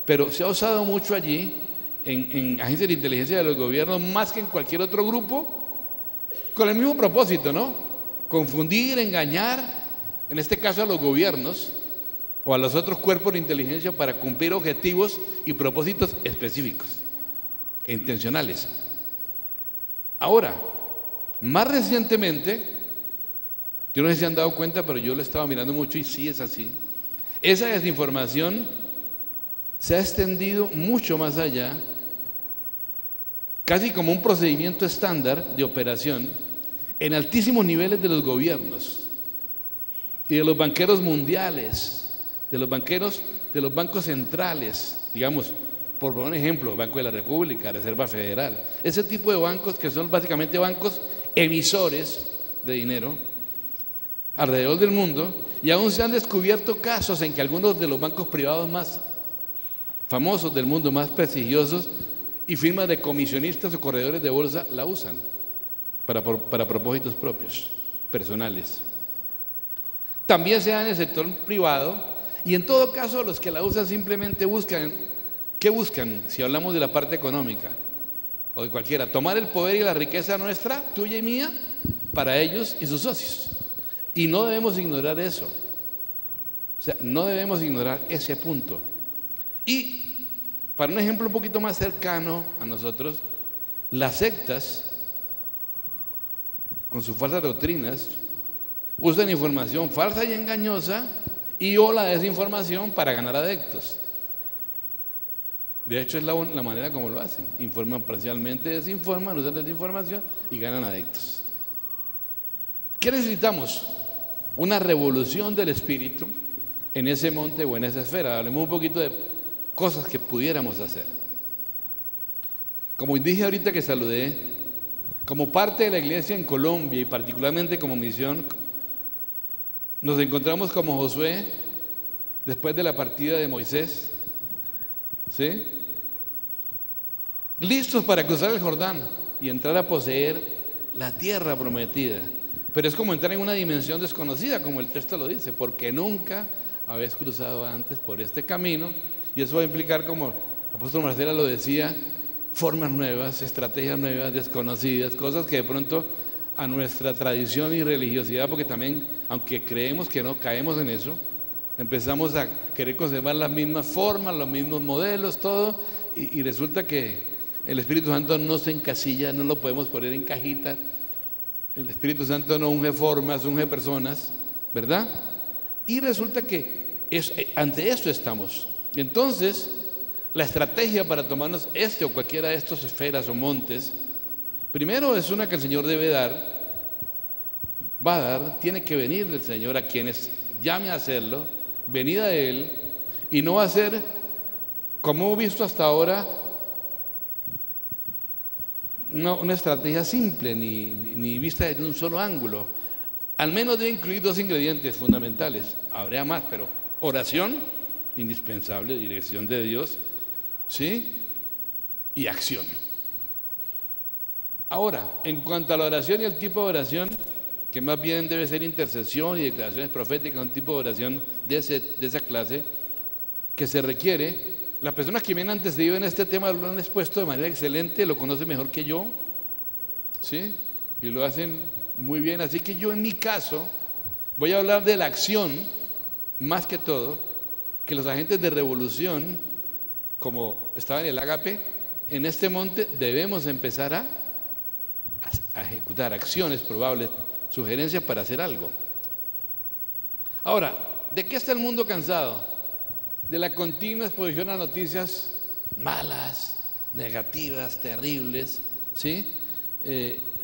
pero se ha usado mucho allí en agencias de inteligencia de los gobiernos más que en cualquier otro grupo, con el mismo propósito, ¿no? Confundir, engañar, en este caso a los gobiernos o a los otros cuerpos de inteligencia para cumplir objetivos y propósitos específicos e intencionales. Ahora, más recientemente, yo no sé si se han dado cuenta, pero yo lo estaba mirando mucho y sí es así. Esa desinformación se ha extendido mucho más allá, casi como un procedimiento estándar de operación en altísimos niveles de los gobiernos y de los banqueros mundiales, de los bancos centrales, digamos, por poner un ejemplo, Banco de la República, Reserva Federal, ese tipo de bancos que son básicamente bancos emisores de dinero alrededor del mundo, y aún se han descubierto casos en que algunos de los bancos privados más famosos del mundo, más prestigiosos, y firmas de comisionistas o corredores de bolsa la usan para propósitos propios, personales. También se da en el sector privado, y en todo caso los que la usan simplemente buscan, ¿qué buscan? Si hablamos de la parte económica o de cualquiera, tomar el poder y la riqueza nuestra, tuya y mía, para ellos y sus socios. Y no debemos ignorar eso. O sea, no debemos ignorar ese punto. Y para un ejemplo un poquito más cercano a nosotros, las sectas, con sus falsas doctrinas, usan información falsa y engañosa y o la desinformación para ganar adeptos. De hecho, es la manera como lo hacen. Informan parcialmente, desinforman, usan desinformación y ganan adeptos. ¿Qué necesitamos? Una revolución del espíritu en ese monte o en esa esfera. Hablemos un poquito de cosas que pudiéramos hacer. Como dije ahorita que saludé, como parte de la iglesia en Colombia y particularmente como misión, nos encontramos como Josué después de la partida de Moisés, ¿sí? Listos para cruzar el Jordán y entrar a poseer la tierra prometida. Pero es como entrar en una dimensión desconocida, como el texto lo dice, porque nunca habéis cruzado antes por este camino, y eso va a implicar, como el apóstol Marcela lo decía, formas nuevas, estrategias nuevas, desconocidas, cosas que de pronto a nuestra tradición y religiosidad, porque también, aunque creemos que no caemos en eso, empezamos a querer conservar las mismas formas, los mismos modelos, todo, y resulta que el Espíritu Santo no se encasilla, no lo podemos poner en cajita. El Espíritu Santo no unge formas, unge personas, ¿verdad? Y resulta que ante esto estamos. Entonces, la estrategia para tomarnos este o cualquiera de estas esferas o montes, primero es una que el Señor debe dar, va a dar, tiene que venir el Señor a quienes llame a hacerlo, venida de Él, y no va a ser, como hemos visto hasta ahora, una estrategia simple ni vista desde un solo ángulo. Al menos debe incluir dos ingredientes fundamentales. Habría más, pero oración, indispensable, dirección de Dios, ¿sí? Y acción. Ahora, en cuanto a la oración y el tipo de oración, que más bien debe ser intercesión y declaraciones proféticas, un tipo de oración de esa clase que se requiere. Las personas que vienen antes de yo en este tema lo han expuesto de manera excelente, lo conocen mejor que yo, ¿sí? Y lo hacen muy bien. Así que yo en mi caso voy a hablar de la acción, más que todo, que los agentes de revolución, como estaba en el Ágape, en este monte debemos empezar a ejecutar acciones probables, sugerencias para hacer algo. Ahora, ¿de qué está el mundo cansado? De la continua exposición a noticias malas, negativas, terribles, ¿sí?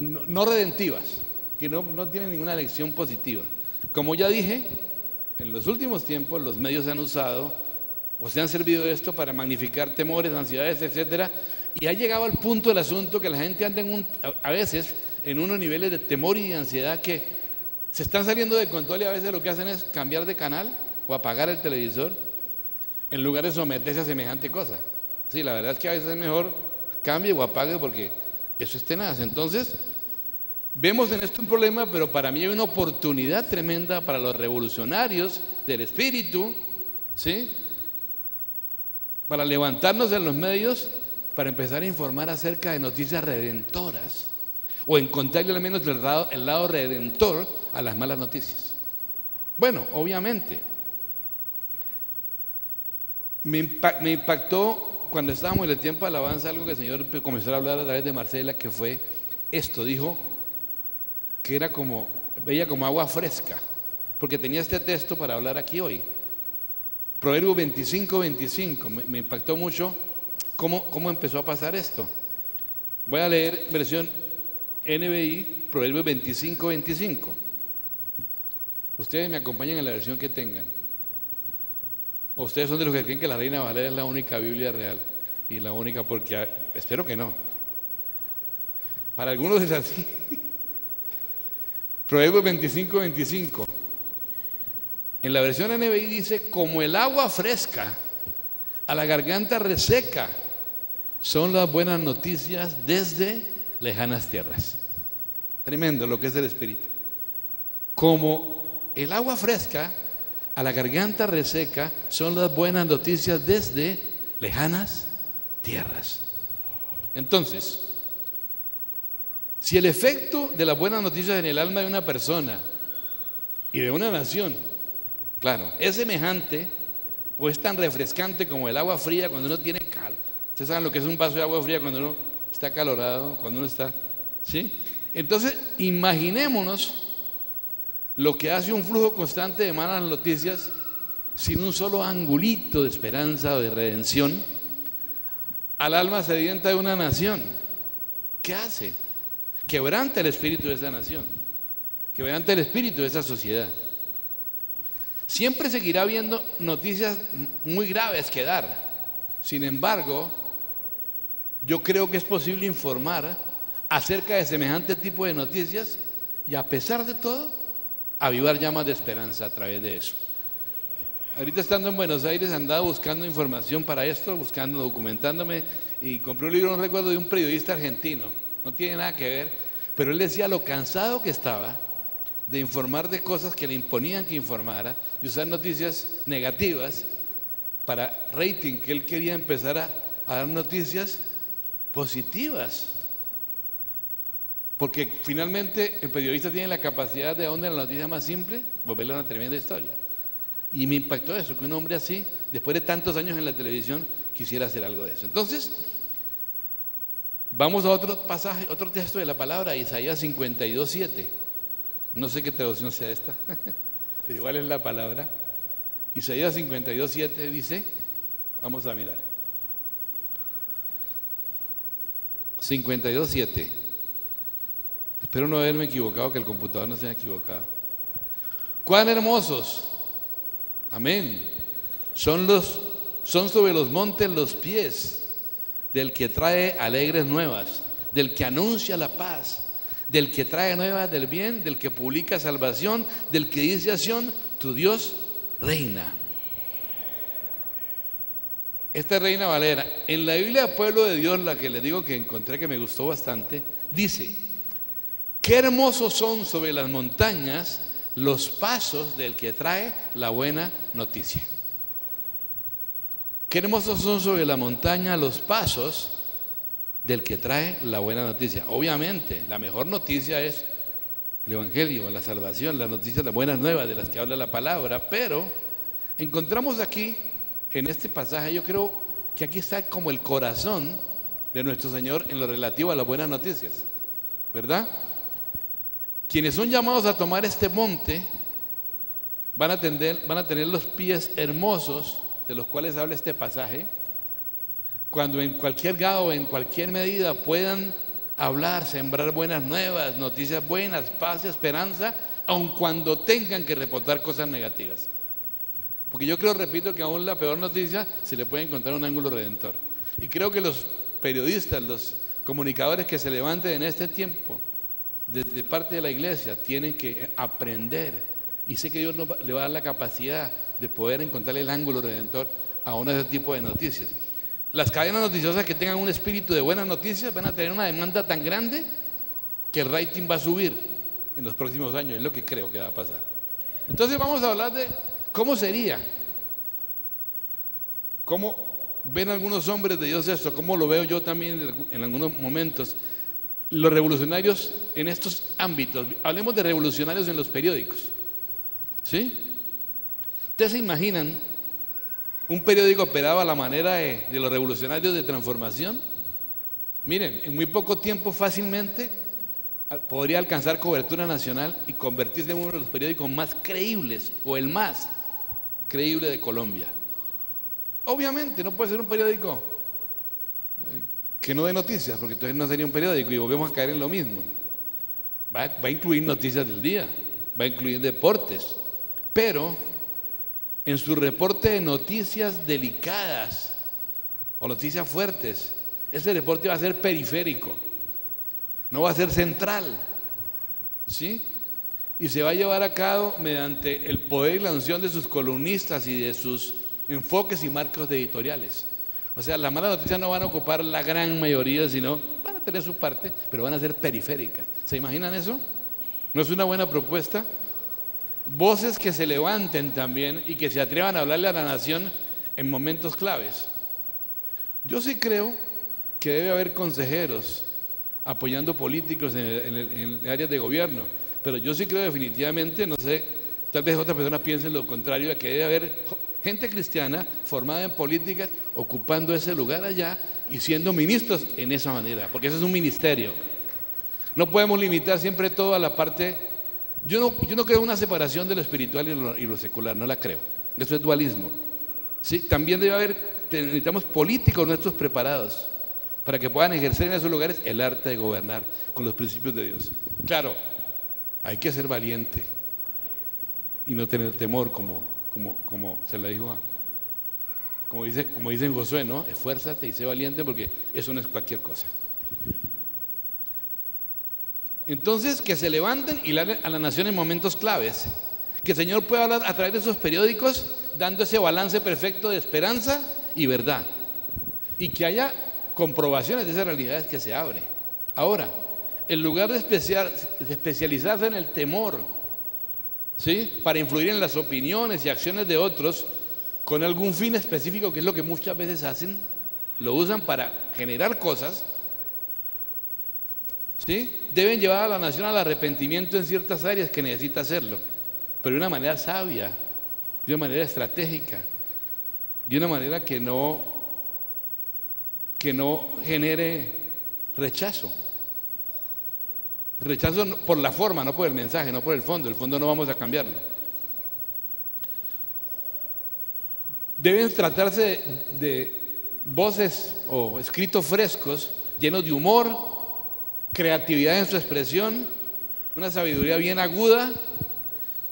no redentivas, que no tienen ninguna lección positiva. Como ya dije, en los últimos tiempos los medios se han usado o se han servido de esto para magnificar temores, ansiedades, etcétera, y ha llegado al punto del asunto que la gente anda a veces en unos niveles de temor y de ansiedad que se están saliendo de control, y a veces lo que hacen es cambiar de canal o apagar el televisor en lugar de someterse a semejante cosa. Sí, la verdad es que a veces es mejor cambie o apague, porque eso es tenaz. Entonces, vemos en esto un problema, pero para mí hay una oportunidad tremenda para los revolucionarios del espíritu, ¿sí?, para levantarnos en los medios, para empezar a informar acerca de noticias redentoras, o encontrarle al menos el lado redentor a las malas noticias. Bueno, obviamente, me impactó cuando estábamos en el tiempo de alabanza algo que el Señor comenzó a hablar a través de Marcela, que fue esto. Dijo que era veía como agua fresca, porque tenía este texto para hablar aquí hoy. Proverbios 25:25, me impactó mucho cómo empezó a pasar esto. Voy a leer versión NBI, Proverbios 25:25. Ustedes me acompañan en la versión que tengan. ¿O ustedes son de los que creen que la Reina Valera es la única Biblia real? Y la única, porque espero que no. Para algunos es así. Proverbios 25:25. En la versión NBI dice: como el agua fresca a la garganta reseca, son las buenas noticias desde lejanas tierras. Tremendo lo que es el Espíritu. Como el agua fresca a la garganta reseca, son las buenas noticias desde lejanas tierras. Entonces, si el efecto de las buenas noticias en el alma de una persona y de una nación, claro, es semejante o es tan refrescante como el agua fría cuando uno tiene calor. Ustedes saben lo que es un vaso de agua fría cuando uno está acalorado, cuando uno está, ¿sí? Entonces, imaginémonos lo que hace un flujo constante de malas noticias sin un solo angulito de esperanza o de redención al alma sedienta de una nación. ¿Qué hace? Quebranta el espíritu de esa nación, quebranta el espíritu de esa sociedad. Siempre seguirá habiendo noticias muy graves que dar. Sin embargo, yo creo que es posible informar acerca de semejante tipo de noticias y, a pesar de todo, avivar llamas de esperanza a través de eso. Ahorita, estando en Buenos Aires, andaba buscando información para esto, documentándome, y compré un libro, no recuerdo, de un periodista argentino. No tiene nada que ver, pero él decía lo cansado que estaba de informar de cosas que le imponían que informara, de usar noticias negativas para rating, que él quería empezar a dar noticias positivas. Porque finalmente el periodista tiene la capacidad de, donde la noticia más simple, volverla una tremenda historia. Y me impactó eso, que un hombre así, después de tantos años en la televisión, quisiera hacer algo de eso. Entonces, vamos a otro pasaje, otro texto de la palabra, Isaías 52:7. No sé qué traducción sea esta, pero igual es la palabra. Isaías 52:7 dice, vamos a mirar. 52:7. Espero no haberme equivocado, que el computador no se haya equivocado. ¡Cuán hermosos! Amén. Son sobre los montes los pies del que trae alegres nuevas, del que anuncia la paz, del que trae nuevas del bien, del que publica salvación, del que dice a Sión: tu Dios reina. Esta Reina Valera, en la Biblia Pueblo de Dios, la que les digo que encontré, que me gustó bastante, dice: qué hermosos son sobre las montañas los pasos del que trae la buena noticia. Qué hermosos son sobre la montaña los pasos del que trae la buena noticia. Obviamente, la mejor noticia es el Evangelio, la salvación, las noticias, las buenas nuevas de las que habla la palabra, pero encontramos aquí, en este pasaje, yo creo que aquí está como el corazón de nuestro Señor en lo relativo a las buenas noticias, ¿verdad? Quienes son llamados a tomar este monte van a tener los pies hermosos de los cuales habla este pasaje, cuando en cualquier grado, en cualquier medida puedan hablar, sembrar buenas nuevas, noticias buenas, paz y esperanza, aun cuando tengan que reportar cosas negativas. Porque yo creo, repito, que aún la peor noticia se le puede encontrar un ángulo redentor. Y creo que los periodistas, los comunicadores que se levanten en este tiempo, de parte de la iglesia, tienen que aprender. Y sé que Dios le va a dar la capacidad de poder encontrarle el ángulo redentor a uno de ese tipo de noticias. Las cadenas noticiosas que tengan un espíritu de buenas noticias van a tener una demanda tan grande que el rating va a subir en los próximos años, es lo que creo que va a pasar. Entonces vamos a hablar de cómo sería, cómo ven algunos hombres de Dios esto, cómo lo veo yo también en algunos momentos, los revolucionarios en estos ámbitos. Hablemos de revolucionarios en los periódicos, ¿sí? ¿Ustedes se imaginan un periódico operado a la manera de los revolucionarios de transformación? Miren, en muy poco tiempo fácilmente podría alcanzar cobertura nacional y convertirse en uno de los periódicos más creíbles o el más creíble de Colombia. Obviamente no puede ser un periódico que no dé noticias, porque entonces no sería un periódico y volvemos a caer en lo mismo. Va a incluir noticias del día, va a incluir deportes, pero en su reporte de noticias delicadas o noticias fuertes, ese reporte va a ser periférico, no va a ser central, ¿sí? Y se va a llevar a cabo mediante el poder y la unción de sus columnistas y de sus enfoques y marcos editoriales. O sea, las malas noticias no van a ocupar la gran mayoría, sino van a tener su parte, pero van a ser periféricas. ¿Se imaginan eso? ¿No es una buena propuesta? Voces que se levanten también y que se atrevan a hablarle a la nación en momentos claves. Yo sí creo que debe haber consejeros apoyando políticos en áreas de gobierno, pero yo sí creo definitivamente, no sé, tal vez otras personas piensen lo contrario, de que debe haber gente cristiana formada en políticas ocupando ese lugar allá y siendo ministros en esa manera, porque eso es un ministerio. No podemos limitar siempre todo a la parte. Yo no creo una separación de lo espiritual y lo secular, no la creo. Eso es dualismo. ¿Sí? También necesitamos políticos nuestros preparados para que puedan ejercer en esos lugares el arte de gobernar con los principios de Dios. Claro, hay que ser valiente y no tener temor, como se le dijo como dice en Josué, ¿no? Esfuérzate y sé valiente, porque eso no es cualquier cosa. Entonces, que se levanten y le hablen a la nación en momentos claves. Que el Señor pueda hablar a través de esos periódicos, dando ese balance perfecto de esperanza y verdad. Y que haya comprobaciones de esas realidades que se abre. Ahora, en lugar de especializarse en el temor, ¿sí?, para influir en las opiniones y acciones de otros con algún fin específico, que es lo que muchas veces hacen, lo usan para generar cosas, ¿sí?, deben llevar a la nación al arrepentimiento en ciertas áreas que necesita hacerlo, pero de una manera sabia, de una manera estratégica, de una manera que no genere rechazo. Rechazo por la forma, no por el mensaje, no por el fondo. El fondo no vamos a cambiarlo. Deben tratarse de voces o escritos frescos, llenos de humor, creatividad en su expresión, una sabiduría bien aguda,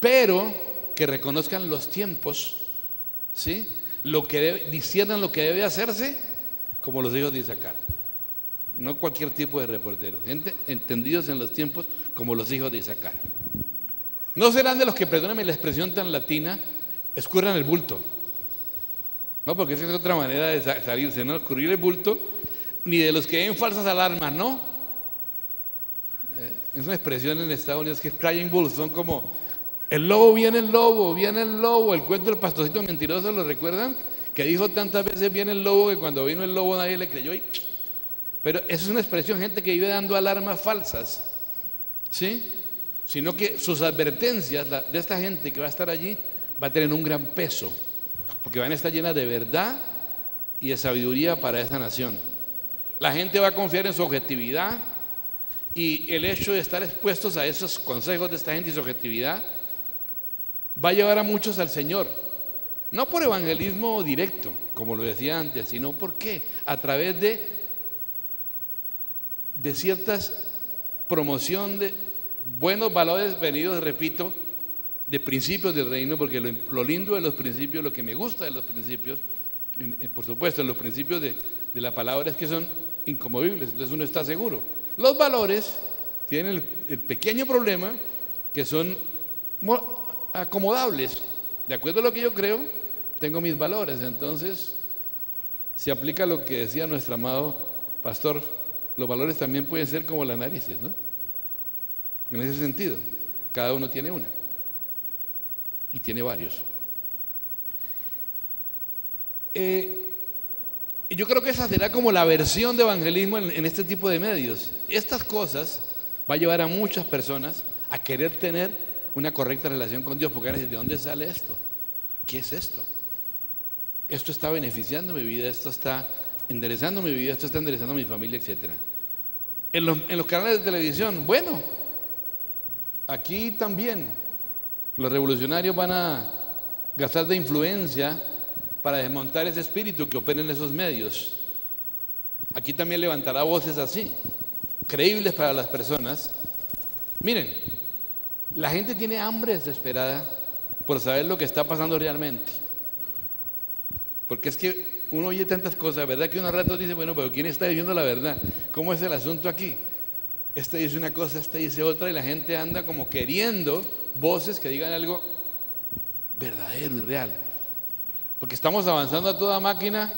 pero que reconozcan los tiempos, ¿sí?, disciernan lo que debe hacerse, como los hijos de Isaacar. No cualquier tipo de reportero, gente entendidos en los tiempos como los hijos de Isaacar. No serán de los que, perdónenme la expresión tan latina, escurran el bulto. No, porque esa es otra manera de salirse, ¿no? Escurrir el bulto, ni de los que den falsas alarmas, ¿no? Es una expresión en Estados Unidos que es crying wolf, son como el lobo, viene el lobo, viene el lobo. El cuento del pastorcito mentiroso, ¿lo recuerdan? Que dijo tantas veces viene el lobo, que cuando vino el lobo nadie le creyó. Pero esa es una expresión, gente que vive dando alarmas falsas, ¿sí? Sino que sus advertencias de esta gente que va a estar allí va a tener un gran peso, porque van a estar llenas de verdad y de sabiduría para esa nación. La gente va a confiar en su objetividad, y el hecho de estar expuestos a esos consejos de esta gente y su objetividad va a llevar a muchos al Señor. No por evangelismo directo, como lo decía antes, sino porque a través de de ciertas promoción de buenos valores venidos, repito, de principios del reino, porque lo lindo de los principios, lo que me gusta de los principios, por supuesto, los principios de la palabra es que son inconmovibles, entonces uno está seguro. Los valores tienen el pequeño problema que son acomodables. De acuerdo a lo que yo creo, tengo mis valores. Entonces, se aplica lo que decía nuestro amado pastor, los valores también pueden ser como las narices, ¿no? En ese sentido, cada uno tiene una y tiene varios. Yo creo que esa será como la versión de evangelismo en este tipo de medios. Estas cosas va a llevar a muchas personas a querer tener una correcta relación con Dios, porque van a decir, ¿de dónde sale esto? ¿Qué es esto? Esto está beneficiando mi vida, esto está enderezando mi vida, esto está enderezando mi familia, etc. En los canales de televisión, bueno, aquí también los revolucionarios van a gastar de influencia para desmontar ese espíritu que opera en esos medios. Aquí también levantará voces así, creíbles para las personas. Miren, la gente tiene hambre desesperada por saber lo que está pasando realmente. Porque es que uno oye tantas cosas, ¿verdad? Que uno a ratos dice, bueno, pero ¿quién está diciendo la verdad? ¿Cómo es el asunto aquí? Este dice una cosa, este dice otra, y la gente anda como queriendo voces que digan algo verdadero y real. Porque estamos avanzando a toda máquina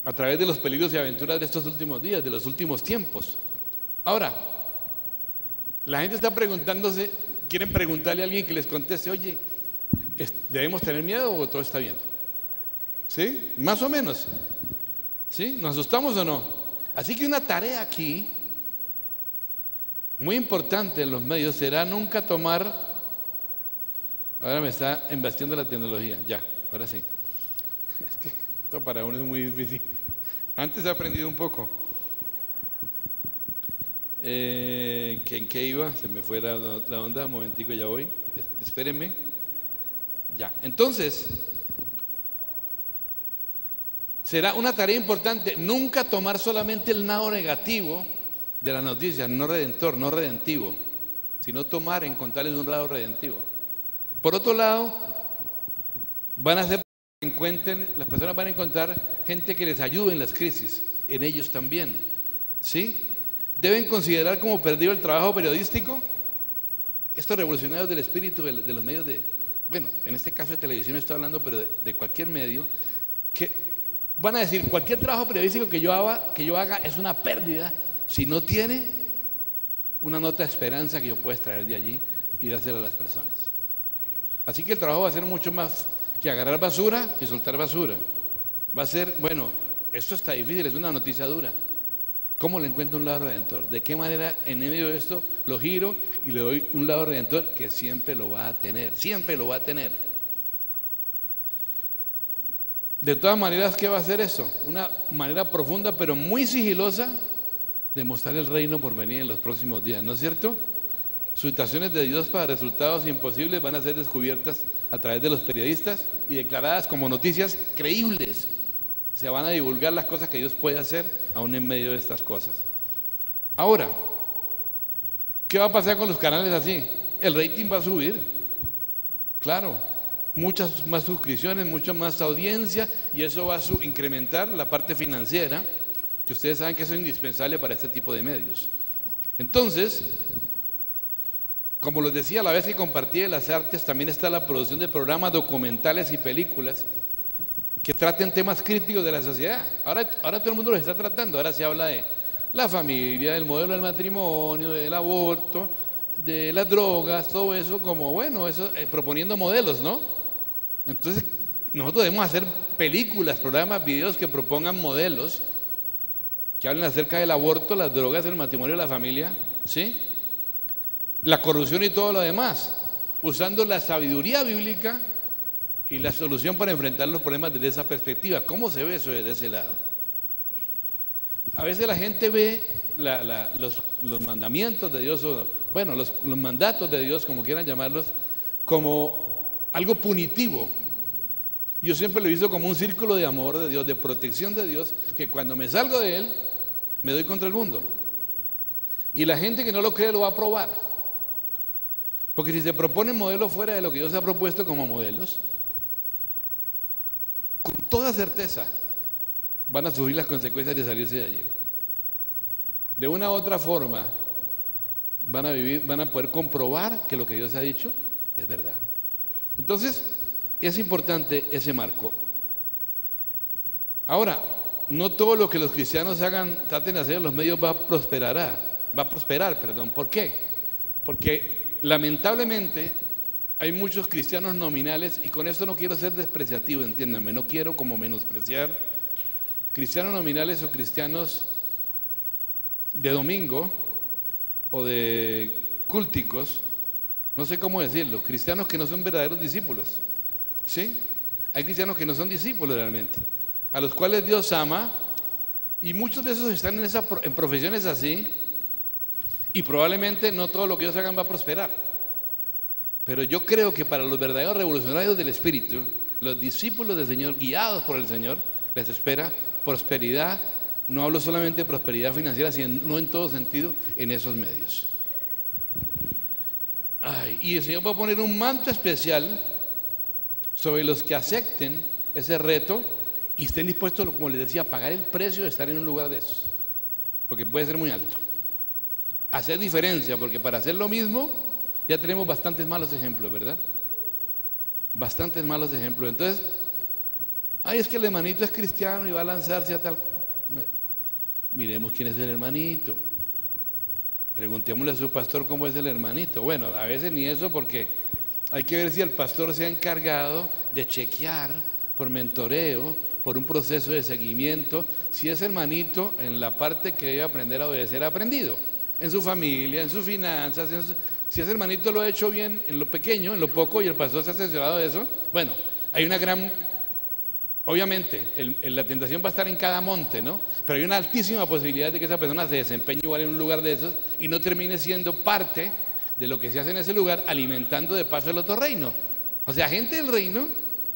a través de los peligros y aventuras de estos últimos días, de los últimos tiempos. Ahora, la gente está preguntándose, quieren preguntarle a alguien que les conteste, oye, ¿debemos tener miedo o todo está bien? ¿Sí? Más o menos. ¿Sí? ¿Nos asustamos o no? Así que una tarea aquí, muy importante en los medios, será nunca tomar, ahora me está embastiendo la tecnología, ya, ahora sí. Es que esto para uno es muy difícil. Antes he aprendido un poco. ¿En qué iba? Se me fue la onda, un momentico, ya voy. Espérenme. Ya, entonces, será una tarea importante nunca tomar solamente el lado negativo de las noticias, no redentor, no redentivo, sino tomar, encontrarles un lado redentivo. Por otro lado, van a hacer que encuentren, las personas van a encontrar gente que les ayude en las crisis, en ellos también, ¿sí? Deben considerar como perdido el trabajo periodístico. Estos revolucionarios del espíritu de los medios bueno, en este caso de televisión estoy hablando, pero de cualquier medio, que van a decir, cualquier trabajo periodístico que yo haga es una pérdida si no tiene una nota de esperanza que yo pueda extraer de allí y dársela a las personas. Así que el trabajo va a ser mucho más que agarrar basura y soltar basura. Va a ser, bueno, esto está difícil, es una noticia dura. ¿Cómo le encuentro un lado redentor? ¿De qué manera en medio de esto lo giro y le doy un lado redentor que siempre lo va a tener? Siempre lo va a tener. De todas maneras, ¿qué va a hacer eso? Una manera profunda pero muy sigilosa de mostrar el reino por venir en los próximos días, ¿no es cierto? Situaciones de Dios para resultados imposibles van a ser descubiertas a través de los periodistas y declaradas como noticias creíbles. Se van a divulgar las cosas que Dios puede hacer aún en medio de estas cosas. Ahora, ¿qué va a pasar con los canales así? El rating va a subir, claro, muchas más suscripciones, mucha más audiencia, y eso va a incrementar la parte financiera, que ustedes saben que eso es indispensable para este tipo de medios. Entonces, como les decía, a la vez que compartí de las artes, también está la producción de programas documentales y películas que traten temas críticos de la sociedad. Ahora todo el mundo los está tratando. Ahora se habla de la familia, del modelo del matrimonio, del aborto, de las drogas, todo eso como, bueno, eso proponiendo modelos, ¿no? Entonces, nosotros debemos hacer películas, programas, videos que propongan modelos que hablen acerca del aborto, las drogas, el matrimonio, la familia, ¿sí? La corrupción y todo lo demás, usando la sabiduría bíblica y la solución para enfrentar los problemas desde esa perspectiva. ¿Cómo se ve eso desde ese lado? A veces la gente ve los mandamientos de Dios, bueno, los mandatos de Dios, como quieran llamarlos, como algo punitivo. Yo siempre lo he visto como un círculo de amor de Dios, de protección de Dios, que cuando me salgo de él, Me doy contra el mundo. Y la gente que no lo cree lo va a probar. Porque si se proponen modelos fuera de lo que Dios ha propuesto como modelos, con toda certeza van a sufrir las consecuencias de salirse de allí. De una u otra forma van a poder comprobar que lo que Dios ha dicho es verdad. Entonces, es importante ese marco. Ahora, no todo lo que los cristianos traten de hacer en los medios va a prosperar. ¿Por qué? Porque lamentablemente hay muchos cristianos nominales, y con esto no quiero ser despreciativo, entiéndanme, no quiero como menospreciar cristianos nominales o cristianos de domingo o de cúlticos, no sé cómo decirlo, cristianos que no son verdaderos discípulos, ¿sí? Hay cristianos que no son discípulos realmente, a los cuales Dios ama, y muchos de esos están en profesiones así, y probablemente no todo lo que ellos hagan va a prosperar. Pero yo creo que para los verdaderos revolucionarios del Espíritu, los discípulos del Señor, guiados por el Señor, les espera prosperidad. No hablo solamente de prosperidad financiera, sino en todo sentido en esos medios. Y el Señor va a poner un manto especial sobre los que acepten ese reto y estén dispuestos, como les decía, a pagar el precio de estar en un lugar de esos, porque puede ser muy alto. Hacer diferencia, porque para hacer lo mismo ya tenemos bastantes malos ejemplos, ¿verdad? Bastantes malos ejemplos. Entonces, es que el hermanito es cristiano y va a lanzarse a tal. Miremos quién es el hermanito. Preguntémosle a su pastor cómo es el hermanito. Bueno, a veces ni eso, porque hay que ver si el pastor se ha encargado de chequear por mentoreo, por un proceso de seguimiento, si ese hermanito en la parte que debe aprender a obedecer ha aprendido, en su familia, en sus finanzas, si ese hermanito lo ha hecho bien en lo pequeño, en lo poco, y el pastor se ha asesorado de eso. Bueno, hay una gran, obviamente, la tentación va a estar en cada monte, ¿no? Pero hay una altísima posibilidad de que esa persona se desempeñe igual en un lugar de esos y no termine siendo parte de lo que se hace en ese lugar, alimentando de paso el otro reino. O sea, gente del reino,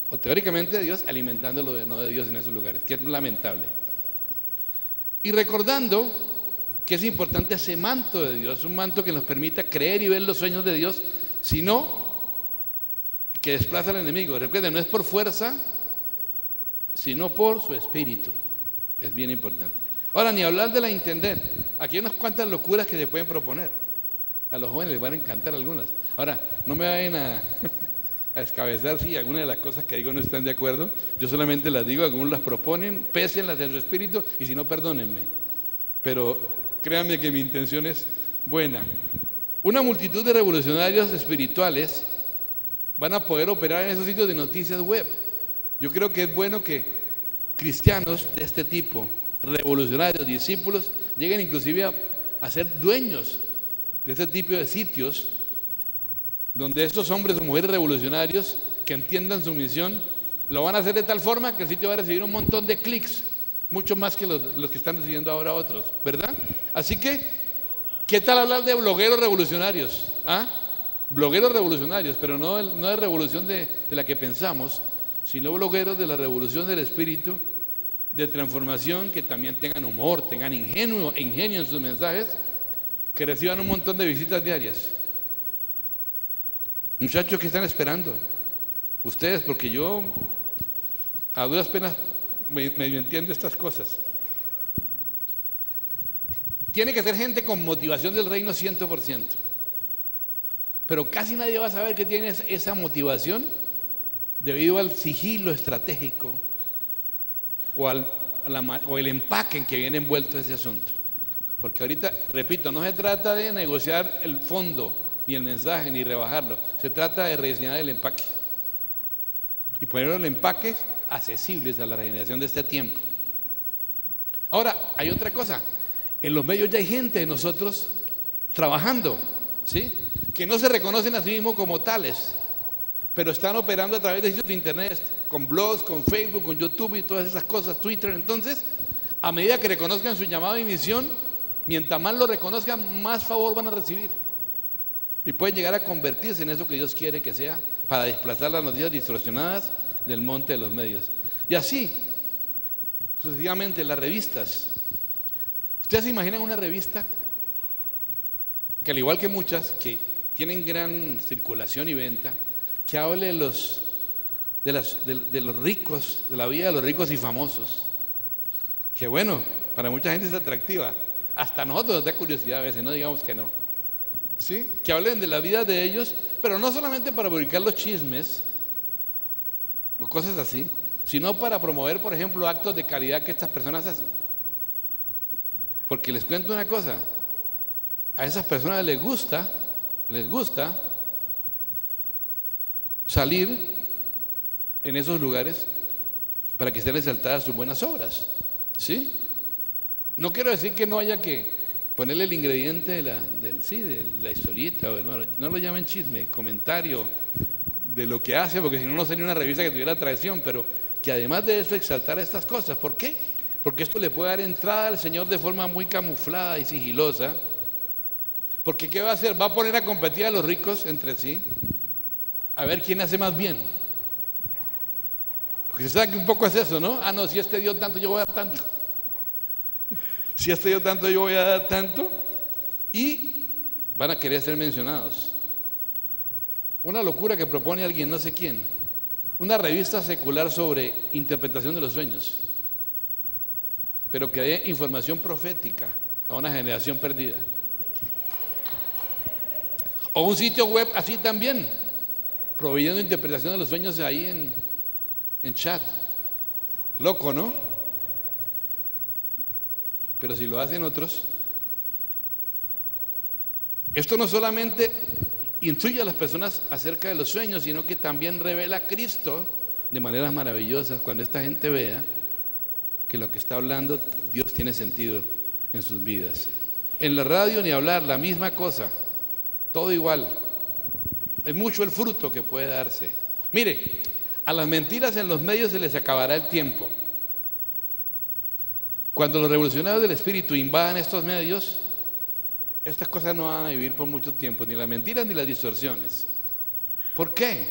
o teóricamente de Dios, alimentando lo no de Dios en esos lugares, que es lamentable. Y recordando que es importante ese manto de Dios, un manto que nos permita creer y ver los sueños de Dios, sino que desplaza al enemigo. Recuerden, no es por fuerza, sino por su espíritu. Es bien importante. Ahora, ni hablar de la entender. Aquí hay unas cuantas locuras que se pueden proponer. A los jóvenes les van a encantar algunas. Ahora, no me vayan a descabezar si alguna de las cosas que digo no están de acuerdo. Yo solamente las digo, algunos las proponen, pésenlas en su espíritu, y si no, perdónenme. Pero créanme que mi intención es buena. Una multitud de revolucionarios espirituales van a poder operar en esos sitios de noticias web. Yo creo que es bueno que cristianos de este tipo, revolucionarios, discípulos, lleguen inclusive a ser dueños de este tipo de sitios, donde estos hombres o mujeres revolucionarios que entiendan su misión, lo van a hacer de tal forma que el sitio va a recibir un montón de clics, mucho más que los que están recibiendo ahora otros, ¿verdad? Así que, ¿qué tal hablar de blogueros revolucionarios? Blogueros revolucionarios, pero no de revolución de la que pensamos, sino blogueros de la revolución del espíritu, de transformación, que también tengan humor, tengan ingenio en sus mensajes, que reciban un montón de visitas diarias. Muchachos, ¿qué están esperando? Ustedes, porque yo a duras penas medio entiendo estas cosas. Tiene que ser gente con motivación del reino 100%. Pero casi nadie va a saber que tiene esa motivación debido al sigilo estratégico o el empaque en que viene envuelto ese asunto. Porque ahorita, repito, no se trata de negociar el fondo, ni el mensaje, ni rebajarlo. Se trata de rediseñar el empaque y poner los empaques accesibles a la regeneración de este tiempo. Ahora, hay otra cosa. En los medios ya hay gente de nosotros trabajando, ¿sí?, que no se reconocen a sí mismos como tales, pero están operando a través de sitios de internet, con blogs, con Facebook, con YouTube y todas esas cosas, Twitter. Entonces, a medida que reconozcan su llamado y misión, mientras más lo reconozcan, más favor van a recibir. Y pueden llegar a convertirse en eso que Dios quiere que sea, para desplazar las noticias distorsionadas del monte de los medios. Y así, sucesivamente, las revistas. ¿Ustedes se imaginan una revista que, al igual que muchas que tienen gran circulación y venta, que hable de los ricos, de la vida de los ricos y famosos? Que bueno, para mucha gente es atractiva. Hasta a nosotros nos da curiosidad a veces, no digamos que no. ¿Sí? Que hablen de la vida de ellos, pero no solamente para publicar los chismes o cosas así, sino para promover, por ejemplo, actos de caridad que estas personas hacen. Porque les cuento una cosa, a esas personas les gusta salir en esos lugares para que estén resaltadas sus buenas obras. ¿Sí? No quiero decir que no haya que ponerle el ingrediente de la historieta, no lo llamen chisme, comentario de lo que hace, porque si no, no sería una revista que tuviera traición, pero que además de eso exaltara estas cosas. ¿Por qué? Porque esto le puede dar entrada al Señor de forma muy camuflada y sigilosa. Porque ¿qué va a hacer? Va a poner a competir a los ricos entre sí, a ver quién hace más bien. Porque se sabe que un poco es eso, ¿no? Ah, no, si este dio tanto, yo voy a dar tanto. Si este dio tanto, yo voy a dar tanto. Y van a querer ser mencionados. Una locura que propone alguien, no sé quién. Una revista secular sobre interpretación de los sueños, pero que dé información profética a una generación perdida. O un sitio web así también, proveyendo interpretación de los sueños ahí en chat. Loco, ¿no? Pero si lo hacen otros, esto no solamente instruye a las personas acerca de los sueños, sino que también revela a Cristo de maneras maravillosas cuando esta gente vea que lo que está hablando Dios tiene sentido en sus vidas. En la radio ni hablar, la misma cosa, todo igual. Es mucho el fruto que puede darse. Mire, a las mentiras en los medios se les acabará el tiempo. Cuando los revolucionarios del espíritu invadan estos medios, estas cosas no van a vivir por mucho tiempo, ni las mentiras ni las distorsiones. ¿Por qué?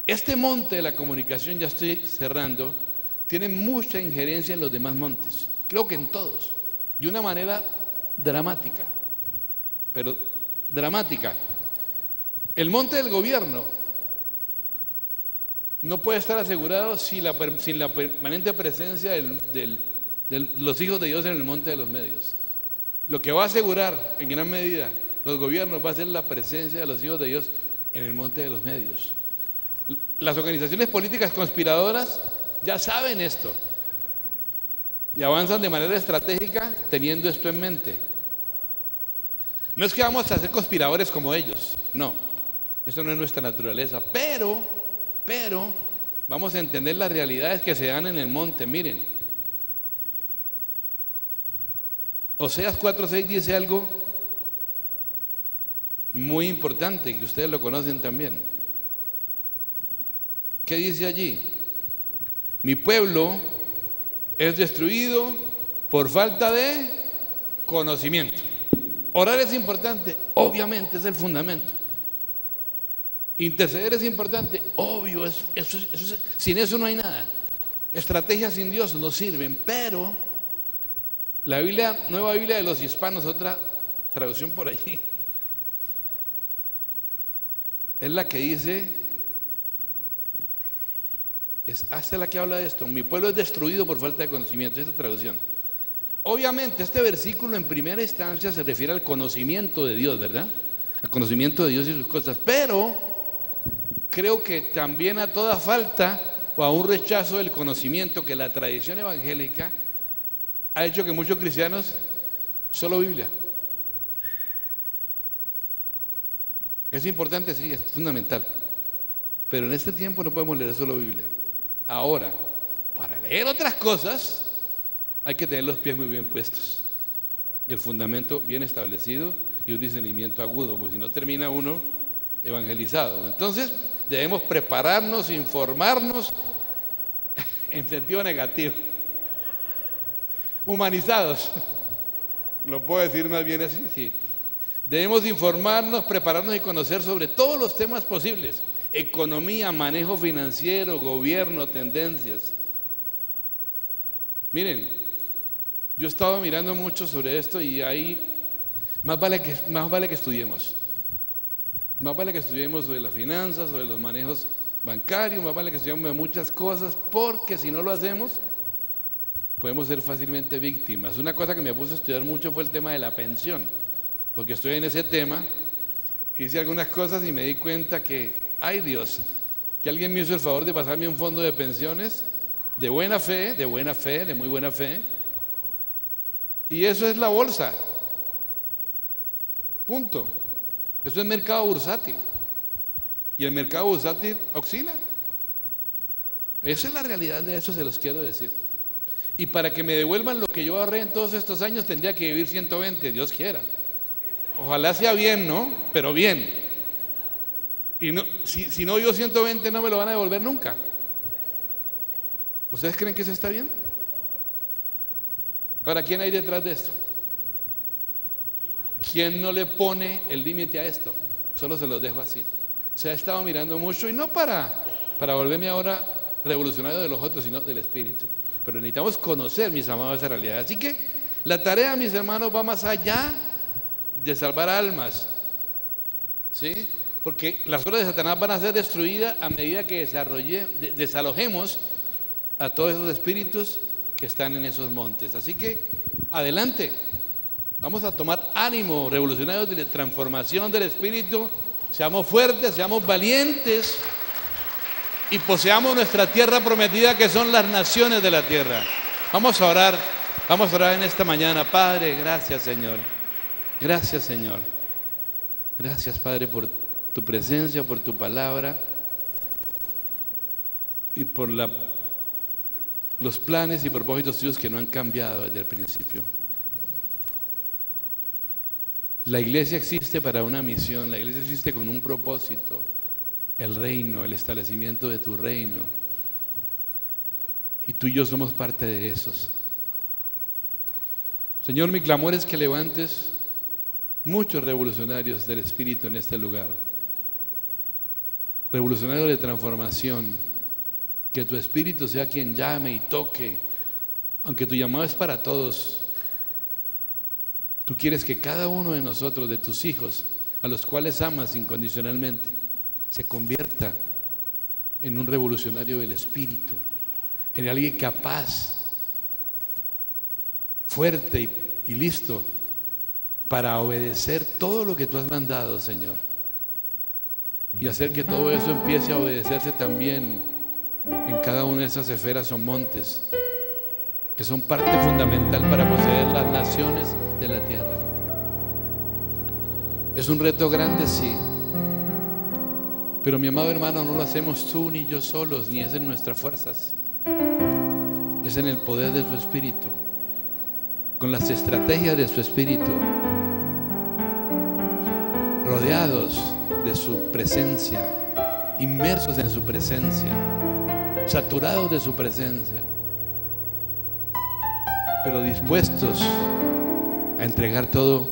Este monte de la comunicación, ya estoy cerrando, tiene mucha injerencia en los demás montes, creo que en todos, de una manera dramática, pero dramática. El monte del gobierno no puede estar asegurado sin la permanente presencia de los hijos de Dios en el monte de los medios. Lo que va a asegurar en gran medida los gobiernos va a ser la presencia de los hijos de Dios en el monte de los medios. Las organizaciones políticas conspiradoras ya saben esto y avanzan de manera estratégica teniendo esto en mente. No es que vamos a ser conspiradores como ellos, no, eso no es nuestra naturaleza, pero vamos a entender las realidades que se dan en el monte. Miren, Oseas 4:6 dice algo muy importante que ustedes lo conocen también. ¿Qué dice allí? Mi pueblo es destruido por falta de conocimiento. Orar es importante, obviamente es el fundamento. Interceder es importante, obvio, sin eso no hay nada. Estrategias sin Dios no sirven, pero la Biblia, Nueva Biblia de los Hispanos, otra traducción por allí, es la que dice, es hasta la que habla de esto: mi pueblo es destruido por falta de conocimiento. Esta traducción. Obviamente este versículo en primera instancia se refiere al conocimiento de Dios, ¿verdad? Al conocimiento de Dios y sus cosas, pero creo que también a toda falta o a un rechazo del conocimiento que la tradición evangélica ha hecho que muchos cristianos solo Biblia. Es importante, sí, es fundamental, pero en este tiempo no podemos leer solo Biblia. Ahora, para leer otras cosas hay que tener los pies muy bien puestos y el fundamento bien establecido y un discernimiento agudo, porque si no termina uno evangelizado. Entonces debemos prepararnos, informarnos en sentido negativo, humanizados, lo puedo decir más bien así, sí. Debemos informarnos, prepararnos y conocer sobre todos los temas posibles: economía, manejo financiero, gobierno, tendencias. Miren, Yo he estado mirando mucho sobre esto y ahí más vale que estudiemos. Más vale que estudiemos sobre las finanzas, sobre los manejos bancarios, más vale que estudiemos de muchas cosas, porque si no lo hacemos, podemos ser fácilmente víctimas. Una cosa que me puse a estudiar mucho fue el tema de la pensión, porque estoy en ese tema, hice algunas cosas y me di cuenta que, ay Dios, que alguien me hizo el favor de pasarme un fondo de pensiones de buena fe, de muy buena fe, y eso es la bolsa. Punto. Eso es mercado bursátil. Y el mercado bursátil oscila. Esa es la realidad de eso, se los quiero decir. Y para que me devuelvan lo que yo ahorré en todos estos años, tendría que vivir 120, Dios quiera. Ojalá sea bien, ¿no? Pero bien. Y no, si no vivo 120, no me lo van a devolver nunca. ¿Ustedes creen que eso está bien? Ahora, ¿quién hay detrás de esto? ¿Quién no le pone el límite a esto? Solo se los dejo así. Se ha estado mirando mucho y no para volverme ahora revolucionario de los otros, sino del espíritu. Pero necesitamos conocer, mis amados, esa realidad. Así que la tarea, mis hermanos, va más allá de salvar almas, ¿sí? Porque las obras de Satanás van a ser destruidas a medida que desalojemos a todos esos espíritus que están en esos montes. Así que adelante, vamos a tomar ánimo, revolucionarios de la transformación del espíritu. Seamos fuertes, seamos valientes y poseamos nuestra tierra prometida, que son las naciones de la tierra. Vamos a orar en esta mañana. Padre, gracias Señor, gracias Señor, gracias Padre por tu presencia, por tu palabra y por los planes y propósitos tuyos que no han cambiado desde el principio. La iglesia existe para una misión, la iglesia existe con un propósito, el reino, el establecimiento de tu reino. Y tú y yo somos parte de esos. Señor, mi clamor es que levantes muchos revolucionarios del Espíritu en este lugar. Revolucionarios de transformación. Que tu Espíritu sea quien llame y toque. Aunque tu llamado es para todos. Tú quieres que cada uno de nosotros, de tus hijos, a los cuales amas incondicionalmente, se convierta en un revolucionario del Espíritu, en alguien capaz, fuerte y listo para obedecer todo lo que tú has mandado, Señor, y hacer que todo eso empiece a obedecerse también en cada una de esas esferas o montes que son parte fundamental para poseer las naciones de la tierra. Es un reto grande, sí, pero mi amado hermano, no lo hacemos tú ni yo solos, ni es en nuestras fuerzas, es en el poder de su Espíritu, con las estrategias de su Espíritu, rodeados de su presencia, inmersos en su presencia, saturados de su presencia, pero dispuestos a entregar todo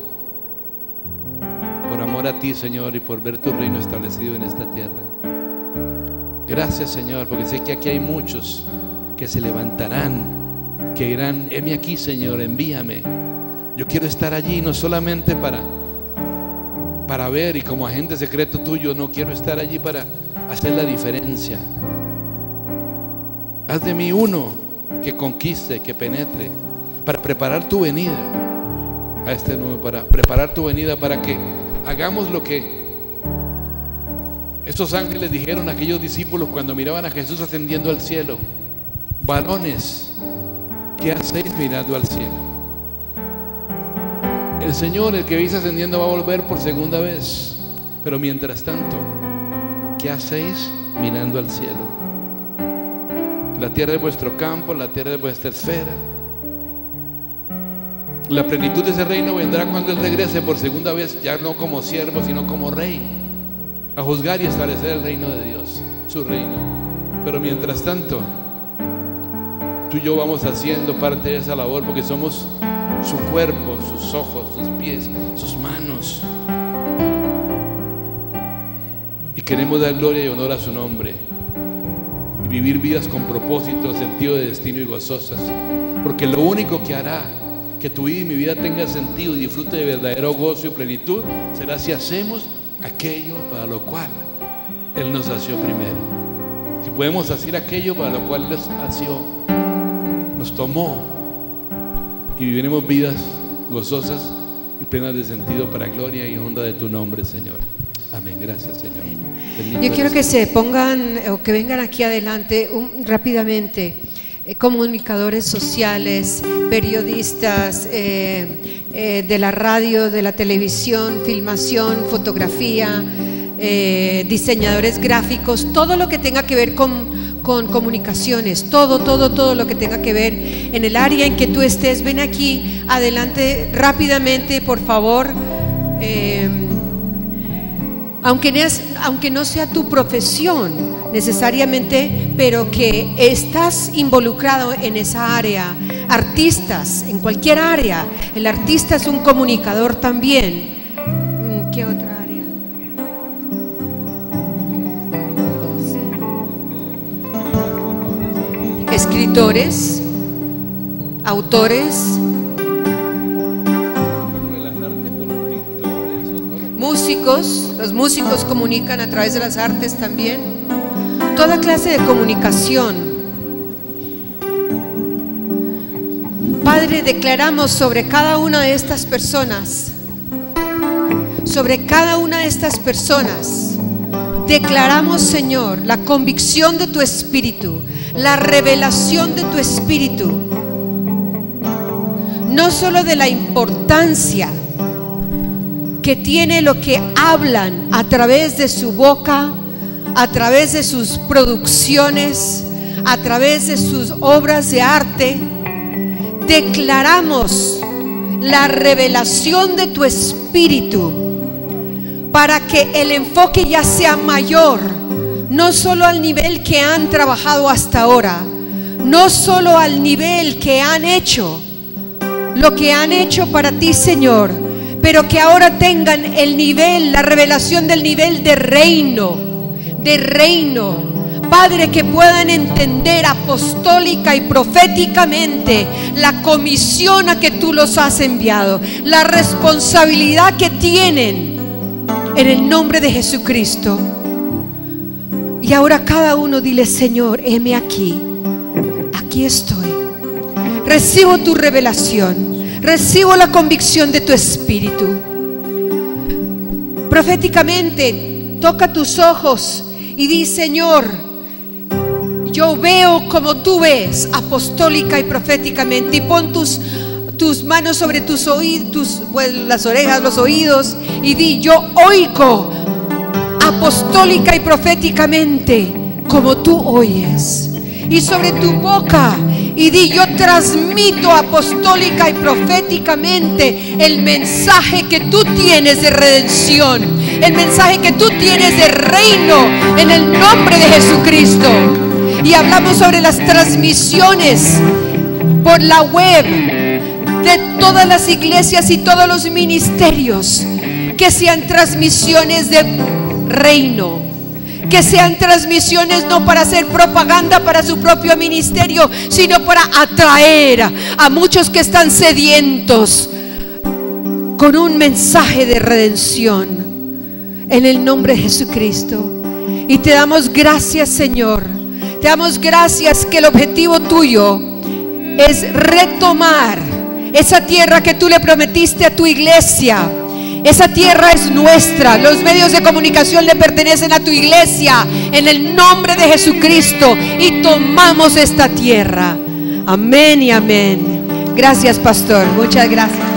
por amor a ti, Señor, y por ver tu reino establecido en esta tierra. Gracias, Señor, porque sé que aquí hay muchos que se levantarán, que dirán: heme aquí, Señor, envíame. Yo quiero estar allí, no solamente para ver, y como agente secreto tuyo, no quiero estar allí para hacer la diferencia. Haz de mí uno que conquiste, que penetre, para preparar tu venida a este mundo, para preparar tu venida, para que hagamos lo que estos ángeles dijeron a aquellos discípulos cuando miraban a Jesús ascendiendo al cielo: varones, ¿qué hacéis mirando al cielo? El Señor, el que veis ascendiendo, va a volver por segunda vez, pero mientras tanto, ¿qué hacéis mirando al cielo? La tierra es vuestro campo, la tierra es vuestra esfera. La plenitud de ese reino vendrá cuando Él regrese por segunda vez, ya no como siervo, sino como rey, a juzgar y establecer el reino de Dios, su reino. Pero mientras tanto, tú y yo vamos haciendo parte de esa labor, porque somos su cuerpo, sus ojos, sus pies, sus manos, y queremos dar gloria y honor a su nombre y vivir vidas con propósito, sentido de destino y gozosas, porque lo único que hará que tu vida y mi vida tenga sentido y disfrute de verdadero gozo y plenitud, será si hacemos aquello para lo cual Él nos nació primero. Si podemos hacer aquello para lo cual Él nos nació, nos tomó, y viviremos vidas gozosas y plenas de sentido para gloria y honra de tu nombre, Señor. Amén. Gracias, Señor. Bendito Yo quiero eres. que se pongan o que vengan aquí adelante rápidamente, comunicadores sociales, periodistas de la radio, de la televisión, filmación, fotografía, diseñadores gráficos, todo lo que tenga que ver con comunicaciones, todo lo que tenga que ver en el área en que tú estés. Ven aquí adelante rápidamente, por favor. Aunque no sea tu profesión necesariamente, pero que estás involucrado en esa área. Artistas, en cualquier área. El artista es un comunicador también. ¿Qué otra área? Sí. Escritores, autores, músicos. Los músicos comunican a través de las artes también. Toda clase de comunicación. Padre, declaramos sobre cada una de estas personas, declaramos, Señor, la convicción de tu Espíritu, la revelación de tu Espíritu, no solo de la importancia que tiene lo que hablan a través de su boca, a través de sus producciones, a través de sus obras de arte. Declaramos la revelación de tu Espíritu para que el enfoque ya sea mayor, no solo al nivel que han trabajado hasta ahora, no solo al nivel que han hecho lo que han hecho para ti, Señor, pero que ahora tengan el nivel, la revelación del nivel de reino, Padre, que puedan entender apostólica y proféticamente la comisión a que tú los has enviado, la responsabilidad que tienen, en el nombre de Jesucristo. Y ahora cada uno dile: Señor, heme aquí, aquí estoy. Recibo tu revelación, recibo la convicción de tu Espíritu. Proféticamente, toca tus ojos y di: Señor, yo veo como tú ves, apostólica y proféticamente. Y pon tus manos sobre tus oídos, las orejas, los oídos, y di: yo oigo apostólica y proféticamente como tú oyes. Y sobre tu boca, y di: yo transmito apostólica y proféticamente el mensaje que tú tienes de redención, el mensaje que tú tienes de reino, en el nombre de Jesucristo. Y hablamos sobre las transmisiones por la web de todas las iglesias y todos los ministerios, que sean transmisiones de reino, que sean transmisiones no para hacer propaganda para su propio ministerio, sino para atraer a muchos que están sedientos con un mensaje de redención, en el nombre de Jesucristo. Y te damos gracias, Señor. Te damos gracias que el objetivo tuyo es retomar esa tierra que tú le prometiste a tu iglesia. Esa tierra es nuestra. Los medios de comunicación le pertenecen a tu iglesia, en el nombre de Jesucristo. Y tomamos esta tierra. Amén y amén. Gracias, pastor. Muchas gracias.